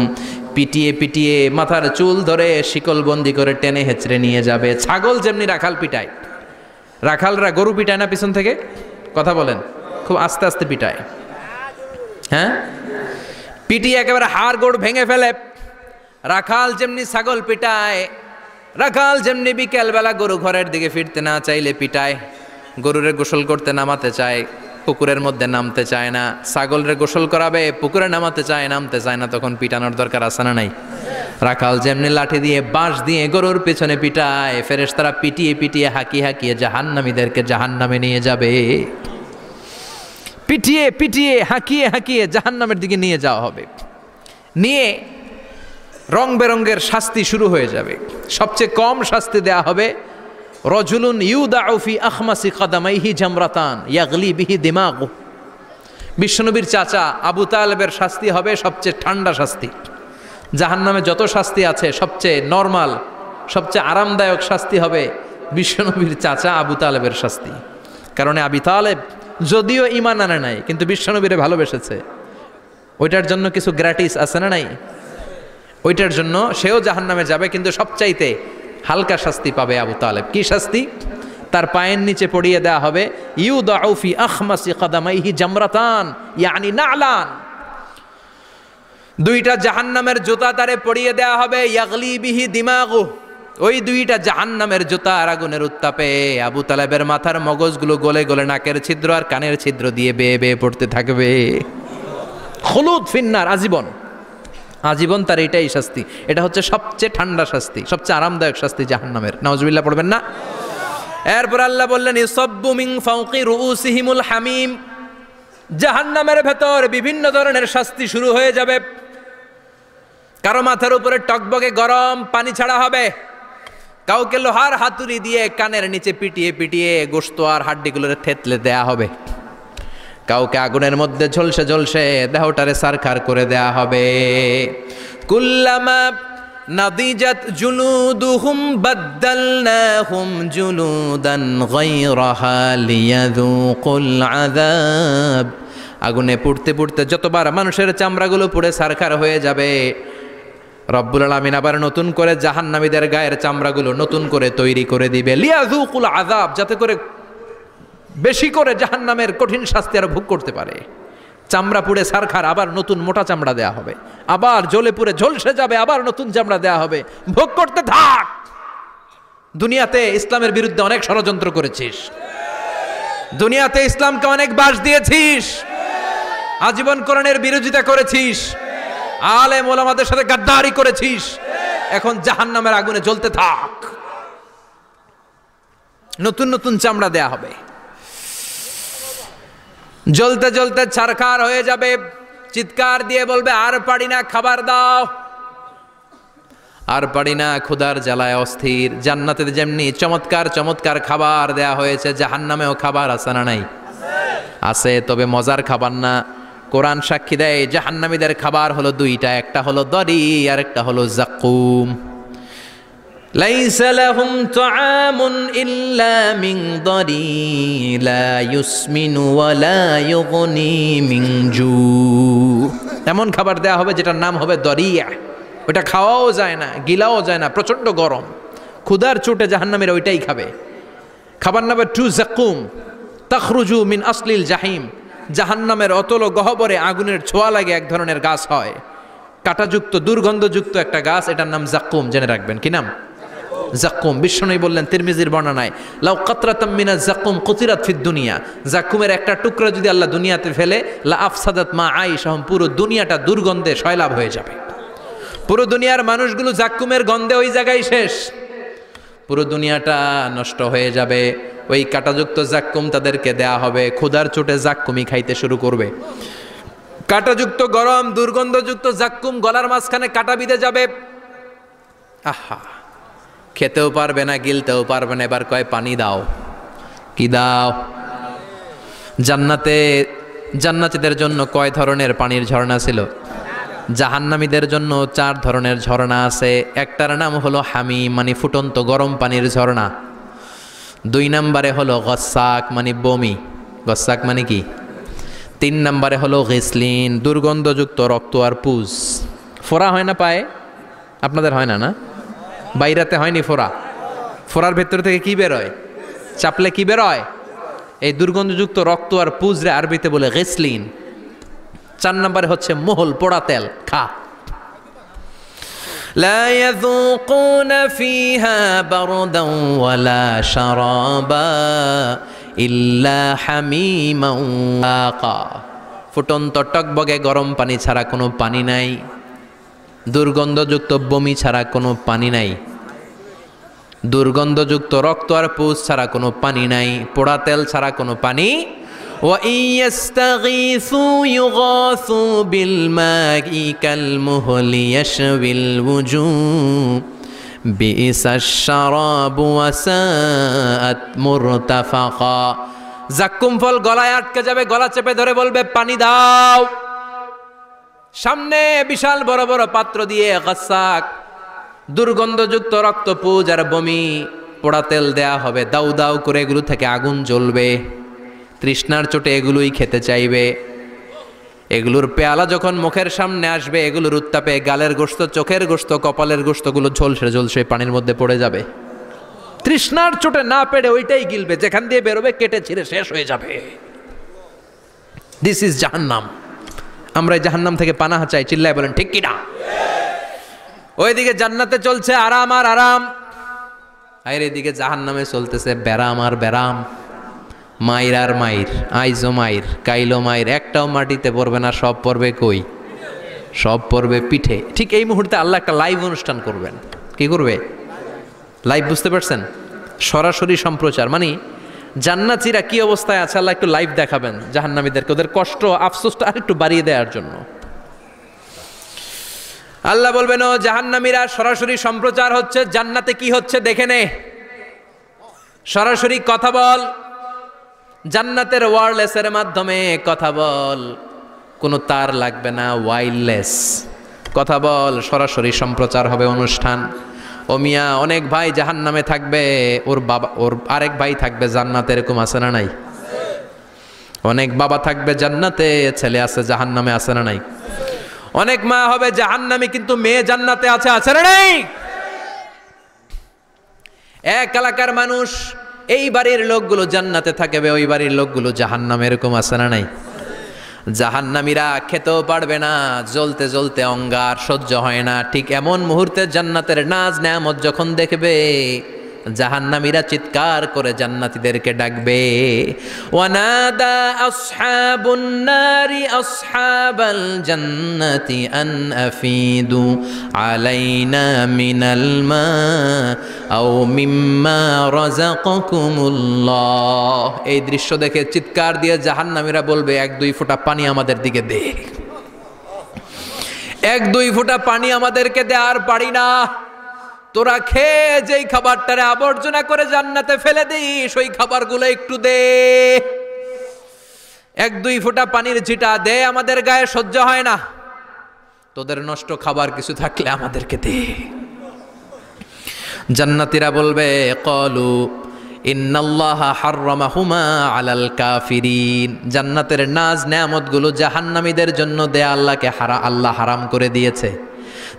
পিটিয়ে পিটিয়ে মাথার চুল ধরে শিকলবন্দি করে টেনে হেঁচড়ে নিয়ে যাবে। ছাগল যেমনি রাখাল পিটায়, রাখালরা গরু পিটায় না পিছন থেকে? কথা বলেন। খুব আস্তে আস্তে পিটায়, হ্যাঁ, পিটিয়ে একেবারে হাড় গোড় ভেঙে ফেলে। রাখাল যেমনি ছাগল পিটায়, রাখাল যেমনি বিকেলবেলা গরু ঘরের দিকে ফিরতে না চাইলে পিটায়, গরুরে গোসল করতে নামাতে চায়, পুকুরের মধ্যে নামতে চায় না, ছাগলরে গোসল করাবে, পুকুরে নামাতে চায়, নামতে চায় না, তখন পিটানোর দরকার আছে না নাই? রাখাল যেমনি লাঠি দিয়ে বাঁশ দিয়ে গরুর পেছনে পিটায়, ফেরেশতারা পিটিয়ে পিটিয়ে হাঁকিয়ে হাঁকিয়ে জাহান্নামীদেরকে জাহান্নামে নিয়ে যাবে। পিটিয়ে পিটিয়ে হাঁকিয়ে হাঁকিয়ে জাহান্নামের দিকে নিয়ে যাওয়া হবে। নিয়ে রং বেরঙ্গের শাস্তি শুরু হয়ে যাবে। সবচেয়ে কম শাস্তি দেয়া হবে রজুলুন ইউদাউ ফি আখমাসি কদামাইহি জামরাতান ইয়াগলি বিহি দিমাগু। বিশ্বনবীর চাচা আবু তালেবের শাস্তি হবে সবচেয়ে ঠান্ডা শাস্তি। জাহান্নামে যত শাস্তি আছে সবচেয়ে নরমাল, সবচেয়ে আরামদায়ক শাস্তি হবে বিশ্বনবীর চাচা আবু তালেবের শাস্তি। কারণ আবু তালেব যদিও ঈমান আনে নাই, কিন্তু বিশ্বনবীরে ভালোবেসেছে, ওইটার জন্য কিছু গ্র্যাটিস আছে না নাই? ওইটার জন্য সেও জাহান্নামে যাবে, কিন্তু সবচাইতে হালকা শাস্তি পাবে আবু তালেব। কি শাস্তি? তার পায়ের নিচে পড়িয়ে দেওয়া হবে ইউদাউ ফি আখমাসি কদামাইহি জামরাতান ইয়ানি নালান, দুইটা জাহান্নামের জুতা তারে পড়িয়ে দেওয়া হবে। ইয়াগলি বিহি দিমাগু, ওই দুইটা জাহান্নামের জুতা আর আগুনের উত্তাপে আবু তালেবের মাথার মগজগুলো গলে গলে নাকের ছিদ্র আর কানের ছিদ্র দিয়ে বেয়ে বেয়ে পড়তে থাকবে। খুলুদ ফিন্নার, আজীবন, আজীবন তার এটাই শাস্তি। এটা হচ্ছে সবচেয়ে ঠান্ডা শাস্তি, সবচেয়ে আরামদায়ক শাস্তি জাহান্নামের। নাউজুবিল্লাহ পড়বেন না? এরপর আল্লাহ বললেন ইউসাব্বু মিন ফাওকি রুউসিহিমুল হামিম, জাহান্নামের ভেতর বিভিন্ন ধরনের শাস্তি শুরু হয়ে যাবে। কারো মাথার উপরে টকবকে গরম পানি ছাড়া হবে, কাউকে লোহার হাতুড়ি দিয়ে কানের নিচে পিটিয়ে পিটিয়ে গোশত আর হাড্ডিগুলোরে থেতলে দেয়া হবে, কাউকে আগুনের মধ্যে ঝলসে ঝলসে দেহটারে সারখার করে দেয়া হবে। কুল্লামা নাদিজাত জুলুদুহুম বাদদালনাহুম জুলুদান গায়রাহা লিয়াযুকুল আযাব। আগুনে পুড়তে পুড়তে যতবার মানুষের চামড়াগুলো পুড়ে ছারখার হয়ে যাবে, রব্বুল আলামিন আবার নতুন করে জাহান্নামীদের গায়ের চামড়াগুলো নতুন করে তৈরি করে দিবে, লিয়াযুকুল আযাব, যাতে করে বেশি করে জাহান্নামের কঠিন শাস্তি আর ভোগ করতে পারে। চামড়া পুড়ে ছারখার, আবার নতুন মোটা চামড়া দেয়া হবে, আবার জ্বলে পুড়ে ঝলসে যাবে, আবার নতুন চামড়া দেয়া হবে, ভোগ করতে থাক। দুনিয়াতে ইসলামের বিরুদ্ধে অনেক ষড়যন্ত্র করেছিস, দুনিয়াতে ইসলামকে অনেক বাস দিয়েছিস, আজীবন কোরআনের বিরোধিতা করেছিস, আলেম ওলামাদের সাথে গাদ্দারি করেছিস, এখন জাহান্নামের আগুনে জ্বলতে থাক, নতুন নতুন চামড়া দেয়া হবে, জ্বলতে জ্বলতে ছারখার হয়ে যাবে, চিৎকার দিয়ে বলবে আর পারি না, খাবার দাও, আর পারি না, ক্ষুধার জ্বালায় অস্থির। জান্নাতে যেমনি চমৎকার চমৎকার খাবার দেয়া হয়েছে, জাহান্নামেও খাবার আছে না নাই? আছে, তবে মজার খাবার না। কোরআন সাক্ষী দেয় জাহান্নামীদের খাবার হলো দুইটা, একটা হলো দরি আর একটা হলো জাকুম। লাইসা লাহুম তুআমুন ইল্লা মিন দরি লা ইউসমিনু ওয়া লা ইউগনি মিন জু। এমন খাবার দেয়া হবে যেটার নাম হবে দরিয়া, ওটা খাওয়াও যায় না, গিলাও যায় না, প্রচন্ড গরম, ক্ষুধার চোটে জাহান্নামীরা ওইটাই খাবে। খাবার নাম্বার 2 জাকুম, তাখরুজু মিন আসলিল জাহিম। জাহান্নামের অতল গহ্বরে আগুনের ছোঁয়া লাগে এক ধরনের গাছ হয়, কাঁটাযুক্ত দুর্গন্ধযুক্ত একটা গাছ, এটার নাম জাকুম। জেনে রাখবেন, কি নাম? জাকুম। বিশ্বনবী বললেন তিরমিজির বর্ণনায়, লাউ কাতরাতাম মিনাজ জাকুম কুতিরাত ফিদ দুনিয়া, জাকুমের একটা টুকরা যদি আল্লাহ দুনিয়াতে ফেলে, লা আফসাদাত মা আইশাহুম, পুরো দুনিয়াটা দুর্গন্ধে সয়লাব হয়ে যাবে। পুরো দুনিয়ার মানুষগুলো জাকুমের গন্ধে ওই জায়গায় শেষ, পুরো দুনিয়াটা নষ্ট হয়ে যাবে। ওই কাঁটাযুক্ত জাক্কুম তাদেরকে দেয়া হবে, ক্ষুধার চোটে জাক্কুমই খাইতে শুরু করবে। কাঁটাযুক্ত গরম দুর্গন্ধযুক্ত জাক্কুম গলার মাঝখানে কাঁটা বিঁধে যাবে, আহা, খেতেও পারবে না, গিলতেও পারবে না। এবার কয় পানি দাও। কি দাও? জান্নাতীদের জন্য কয় ধরনের পানির ঝর্ণা ছিল? জাহান্নামীদের জন্য 4 ধরনের ঝর্ণা আছে। একটার নাম হলো হামিম, মানে ফুটন্ত গরম পানির ঝর্ণা। 2 নম্বরে হলো গসাক, মানে বমি। গসাক মানে কি? 3 নম্বরে হলো গিসলিন, দুর্গন্ধযুক্ত রক্ত আর পুজ। ফোড়া হয় না পায়ে? আপনাদের হয় না? না, বাইরাতে হয়নি ফোড়া? ফোড়ার ভেতর থেকে কি বেরোয়? চাপলে কি বেরোয়? এই দুর্গন্ধযুক্ত রক্ত আর পুজ রে আরবিতে বলে গিসলিন। 4 নম্বরে হচ্ছে মোহল, পোড়া তেল। খা। লা ইয়াযুকুনা ফিহা বারদান ওয়ালা শারাবা ইল্লা হামিমান ওয়াকা। ফুটন্ত টকবগে গরম পানি ছাড়া কোনো পানি নাই, দুর্গন্ধযুক্ত বমি ছাড়া কোনো পানি নাই, দুর্গন্ধযুক্ত রক্ত আর পুজ ছাড়া কোনো পানি নাই, পোড়া তেল ছাড়া কোনো পানি। وَإِن يَسْتَغِيثُوا يُغَاثُوا بِالْمَاءِ كَالْمُهْلِ يَشْوِي الْوُجُوهَ بِئْسَ الشَّرَابُ وَسَاءَتْ مُرْتَفَقًا। জাক্কুম ফল গলায় আটকে যাবে, গলা চেপে ধরে বলবে পানি দাও। সামনে বিশাল বড় বড় পাত্র দিয়ে গাসাক, দুর্গন্ধযুক্ত রক্ত, পুজ আর বমি, পোড়া তেল দেয়া হবে, দাউ দাউ করে এগুলো থেকে আগুন জ্বলবে। তৃষ্ণার চোটে এগুলোই খেতে চাইবে। এগুলোর পেয়ালা যখন মুখের সামনে আসবে, এগুলোর উত্তাপে গালের গোশত, চোখের গোশত, কপালের গোশতগুলো ঝলসে ঝলসে পানির মধ্যে পড়ে যাবে। তৃষ্ণার চোটে না পেড়ে ওইটাই গিলবে, যেখান দিয়ে বেরোবে কেটে ছিঁড়ে শেষ হয়ে যাবে। দিস ইজ জাহান্নাম। আমরা এই জাহান্নাম থেকে পানাহা চাই, চিল্লায় বলেন ঠিক কিনা? ওইদিকে জান্নাতে চলছে আরাম আর আরাম, আর এদিকে জাহান্নামে চলতেছে ব্যারাম আর ব্যারাম, মাইর আর মাইর, আইজো মাইর, কাইলো মাইর। একটাও মাটিতে পড়বে না, সব পড়বে কই? সব পড়বে পিঠে। ঠিক এই মুহূর্তে আল্লাহ একটা লাইভ অনুষ্ঠান করবেন। কি করবে? লাইভ, বুঝতে পারছেন? সরাসরি সম্প্রচার, মানে জান্নাতীরা কি অবস্থায় আছে আল্লাহ একটু লাইভ দেখাবেন জাহান্নামীদেরকে, ওদের কষ্ট আফসোসটা আর একটু বাড়িয়ে দেওয়ার জন্য। আল্লাহ বলবেন, ও জাহান্নামীরা, সরাসরি সম্প্রচার হচ্ছে, জান্নাতে কি হচ্ছে দেখে নে, সরাসরি কথা বল, জান্নাতের ওয়্যারলেসের মাধ্যমে কথা বল, কোনো তার লাগবে না, ওয়্যারলেস কথা বল, সরাসরি সম্প্রচার হবে অনুষ্ঠান। ও মিয়া, অনেক ভাই জাহান্নামে থাকবে, ওর বাবা, ওর আরেক ভাই থাকবে জান্নাতে, এরকম আছে না নাই? অনেক বাবা থাকবে জান্নাতে, ছেলে আছে জাহান্নামে, আছে না নাই? অনেক মা হবে জাহান্নামী, কিন্তু মেয়ে জান্নাতে আছে, আছে না নাই? এক এলাকার মানুষ, এই বাড়ির লোকগুলো জান্নাতে থাকবে, ওই বাড়ির লোকগুলো জাহান্নামে, এরকম আছে না নাই? জাহান্নামীরা খেতেও পারবে না, জ্বলতে জ্বলতে অঙ্গার সহ্য হয় না। ঠিক এমন মুহূর্তে জান্নাতের নাজ নেয়ামত যখন দেখবে, জাহান্নামীরা চিৎকার করে জান্নাতীদেরকে ডাকবে, ওয়ানাদা আসহাবুন নারি আসহাবাল জান্নাতি আন আফিদু আলাইনা মিনাল মা আও মিম্মা রাযাকাকুমুল্লাহ। এই দৃশ্য দেখে চিৎকার দিয়ে জাহান্নামীরা বলবে, 1-2 ফোঁটা পানি আমাদের দিকে দে, 1-2 ফোঁটা পানি আমাদেরকে দে, আর পারি না। তোরা খেয়ে যেই খাবারটারে আবর্জনা করে জান্নাতে ফেলে দিস, ওই খাবারগুলো একটু দে, 1-2 ফোঁটা পানির ছিটা দে, আমাদের গায়ে সহ্য হয় না। তোদের নষ্ট খাবার কিছু থাকলে আমাদেরকে দে। জান্নাতীরা বলবে, ক্বালু ইন্নাল্লাহা হাররামাহুমা আলাল কাফিরিন। জান্নাতের নাজ নেয়ামতগুলো জাহান্নামীদের জন্য দেয়া আল্লাহ হারাম করে দিয়েছে।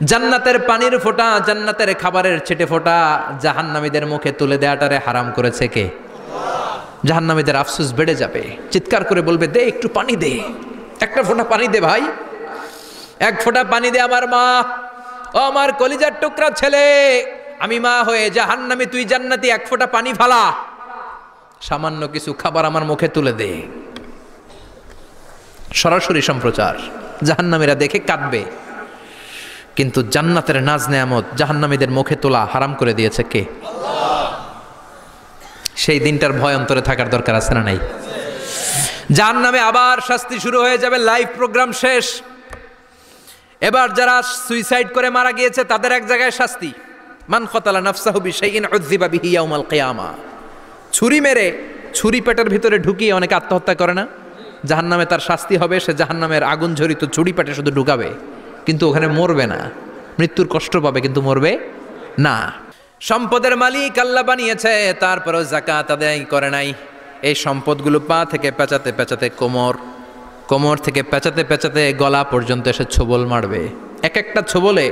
জান্নাতের পানির ফোঁটা, জান্নাতের খাবারের ছিটে ফোঁটা জাহান্নামীদের মুখে তুলে দেয়াটারে হারাম করেছে কে? জাহান্নামীদের আফসোস বেড়ে যাবে, চিৎকার করে বলবে, দে একটু পানি দে, 1 ফোঁটা পানি দে ভাই, 1 ফোঁটা পানি দে আমার মা, ও আমার কলিজার টুকরা ছেলে, আমি মা হয়ে জাহান্নামী, তুই জান্নাতি, 1 ফোঁটা পানি ফালা, সামান্য কিছু খাবার আমার মুখে তুলে দে। সরাসরি সম্প্রচার, জাহান্নামীরা দেখে কাঁদবে। কিন্তু জান্নাতের নাজ নেয়ামত জাহান্নামীদের মুখে তোলা হারাম করে দিয়েছে কে? আল্লাহ। সেই দিনটার ভয় অন্তরে থাকার দরকার আছে না নাই? জাহান্নামে আবার শাস্তি শুরু হয়ে যাবে, লাইভ প্রোগ্রাম শেষ। এবার যারা সুইসাইড করে মারা গিয়েছে তাদের এক জায়গায় শাস্তি, মান কতালা নাফসাহু বিশাইইন উযযিবা বিহি ইয়াউমাল কিয়ামা। ছুরি মেরে, ছুরি পেটের ভিতরে ঢুকিয়ে অনেকে আত্মহত্যা করে না? জাহান্নামে তার শাস্তি হবে, সে জাহান্নামের আগুন ঝরিত ছুরি পেটে শুধু ঢুকাবে, কিন্তু ওখানে মরবে না, মৃত্যুর কষ্ট পাবে কিন্তু মরবে না। সম্পদের মালিক আল্লাহ বানিয়েছে, তারপরেও যাকাত আদায় করে নাই। এই সম্পদগুলো পা থেকে পেঁচাতে পেঁচাতে কোমর, কোমর থেকে পেঁচাতে পেঁচাতে গলা পর্যন্ত এসে ছোবল মারবে। এক একটা ছোবলে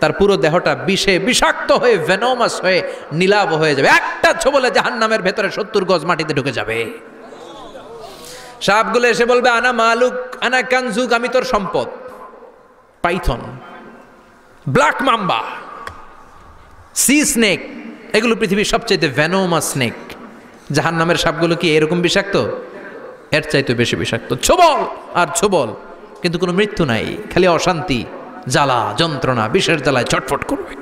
তার পুরো দেহটা বিষে বিষাক্ত হয়ে, ভেনোমাস হয়ে, নীলাভ হয়ে যাবে। একটা ছোবলে জাহান্নামের ভেতরে 70 গজ মাটিতে ঢুকে যাবে। সাপগুলো এসে বলবে, আনা মালুক আনা কানজুক, আমি তোর সম্পদ। Python, black mamba, C snake, এগুলো পৃথিবীর সবচাইতে ভেনোমাস স্নেক। জাহান্নামের সাপগুলো কি এরকম বিষাক্ত? এর চাইতে বেশি বিষাক্ত। ছোবল আর ছোবল, কিন্তু কোনো মৃত্যু নাই, খালি অশান্তি, জ্বালা যন্ত্রণা, বিষের জ্বালায় ছটফট করবে।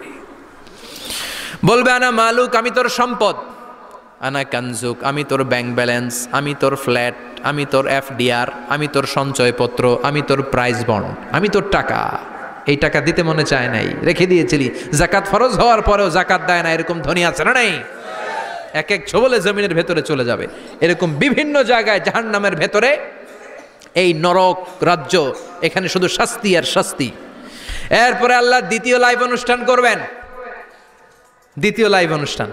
বলবে, আনা মালুক, আমি তোর সম্পদ। আনা কানজুক, আমি তোর ব্যাংক ব্যালেন্স, আমি তোর ফ্ল্যাট, আমি তোর এফডিআর, আমি তোর সঞ্চয়পত্র, আমি তোর প্রাইজ বন্ড, আমি তোর টাকা। এই টাকা দিতে মনে চায় নাই, রেখে দিয়েছিলি, জাকাত ফরজ হওয়ার পরেও জাকাত দেয় না, এরকম ধনী আছে না নাই? এক এক ছোবলে জমিনের ভেতরে চলে যাবে। এরকম বিভিন্ন জায়গায় জাহান্নামের ভেতরে এই নরক রাজ্য, এখানে শুধু শাস্তি আর শাস্তি। এরপরে আল্লাহ দ্বিতীয় লাইভ অনুষ্ঠান করবেন, দ্বিতীয় লাইভ অনুষ্ঠান,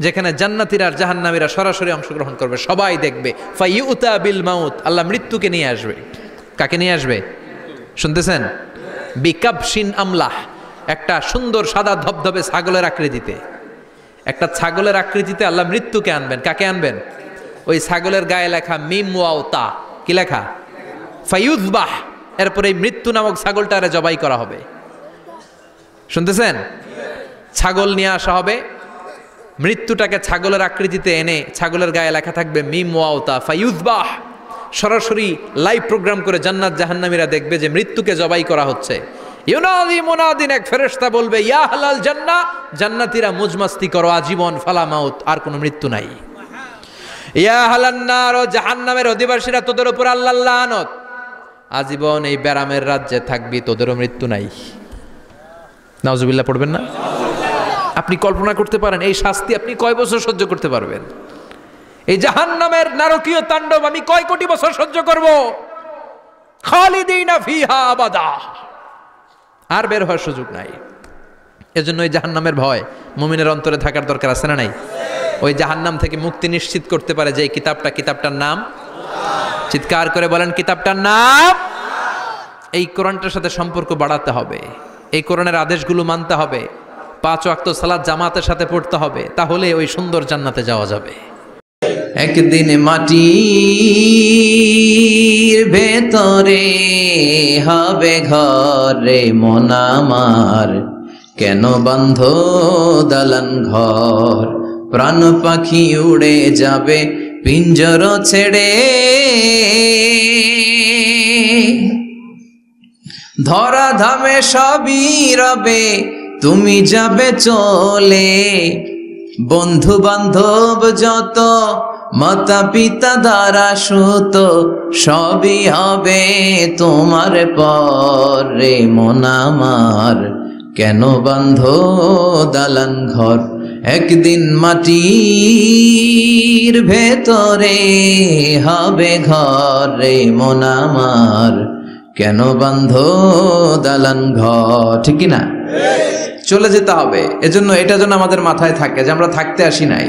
যেখানে জান্নাতীরা আর জাহান্নামীরা সরাসরি অংশগ্রহণ করবে, সবাই দেখবে। ফাইউতা বিল মাউত, আল্লাহ মৃত্যুকে নিয়ে আসবে। কাকে নিয়ে আসবে শুনতেছেন? বিকাবশিন আমলাহ, একটা সুন্দর সাদা ধবধবে ছাগলের আকৃতিতে, একটা ছাগলের আকৃতিতে আল্লাহ মৃত্যুকে আনবেন। কাকে আনবেন? ওই ছাগলের গায়ে লেখা মিম ওয়াও তা, কি লেখা? ফাইউযবাহ। এরপরে এই মৃত্যু নামক ছাগলটারে জবাই করা হবে। শুনতেছেন? ছাগল নিয়ে আসা হবে, মৃত্যুটাকে ছাগলের আকৃতিতে এনে ছাগলের গায়ে লেখা থাকবে মিম ওয়াও তা ফাইউযবাহ। সরাসরি লাইভ প্রোগ্রাম করে জান্নাত জাহান্নামীরা দেখবে যে মৃত্যুকে জবাই করা হচ্ছে। ইউনাদি মুনাদিন, এক ফেরেশতা বলবে, ইয়া আহলাল জান্নাহ, জান্নাতীরা মুজমাস্তি করো আজীবন, ফালা মাউত, আর কোনো মৃত্যু নাই। ইয়া আহলান নার, জাহান্নামের অধিবাসীরা, তোদের উপর আল্লাহর লানত, আজীবন এই ব্যারামের রাজ্যে থাকবি, তোদেরও মৃত্যু নাই। নাউজুবিল্লাহ পড়বেন না? আপনি কল্পনা করতে পারেন এই শাস্তি আপনি কয় বছর সহ্য করতে পারবেন? এই জাহান্নামের নারকীয় তাণ্ডব আমি কয় কোটি বছর সহ্য করব? খালিদিনা ফিহা আবাদা, আর বের হওয়ার সুযোগ নাই। এজন্য ওই জাহান্নামের ভয় মুমিনের অন্তরে থাকার দরকার আছে না নাই? ওই জাহান্নাম থেকে মুক্তি নিশ্চিত করতে পারে যে কিতাবটার নাম চিৎকার করে বলেন কিতাবটার নাম। এই কোরআনটার সাথে সম্পর্ক বাড়াতে হবে, এই কোরআনের আদেশগুলো মানতে হবে, 5 ওয়াক্ত সালাত জামাতের সাথে পড়তে হবে, তাহলে ওই সুন্দর জান্নাতে যাওয়া যাবে। একদিন মাটির ভেতরে হবে ঘরে মন আমার, কেন বান্ধ দালান ঘর, প্রাণ পাখি উড়ে যাবে পিঞ্জর ছেড়ে, ধরা ধামে সবই রবে তুমি যাবে চলে, বন্ধু বান্ধব যত মাতা পিতা দ্বারা সুত সবই হবে তোমার পরে মন আমার, কেন বান্ধ দালান ঘর, একদিন মাটির ভেতরে হবে ঘরে মন আমার, কেন বান্ধ দালান ঘর। ঠিক কিনা? চলে যেতে হবে, এজন্য এটা যেন আমাদের মাথায় থাকে যে আমরা থাকতে আসি নাই।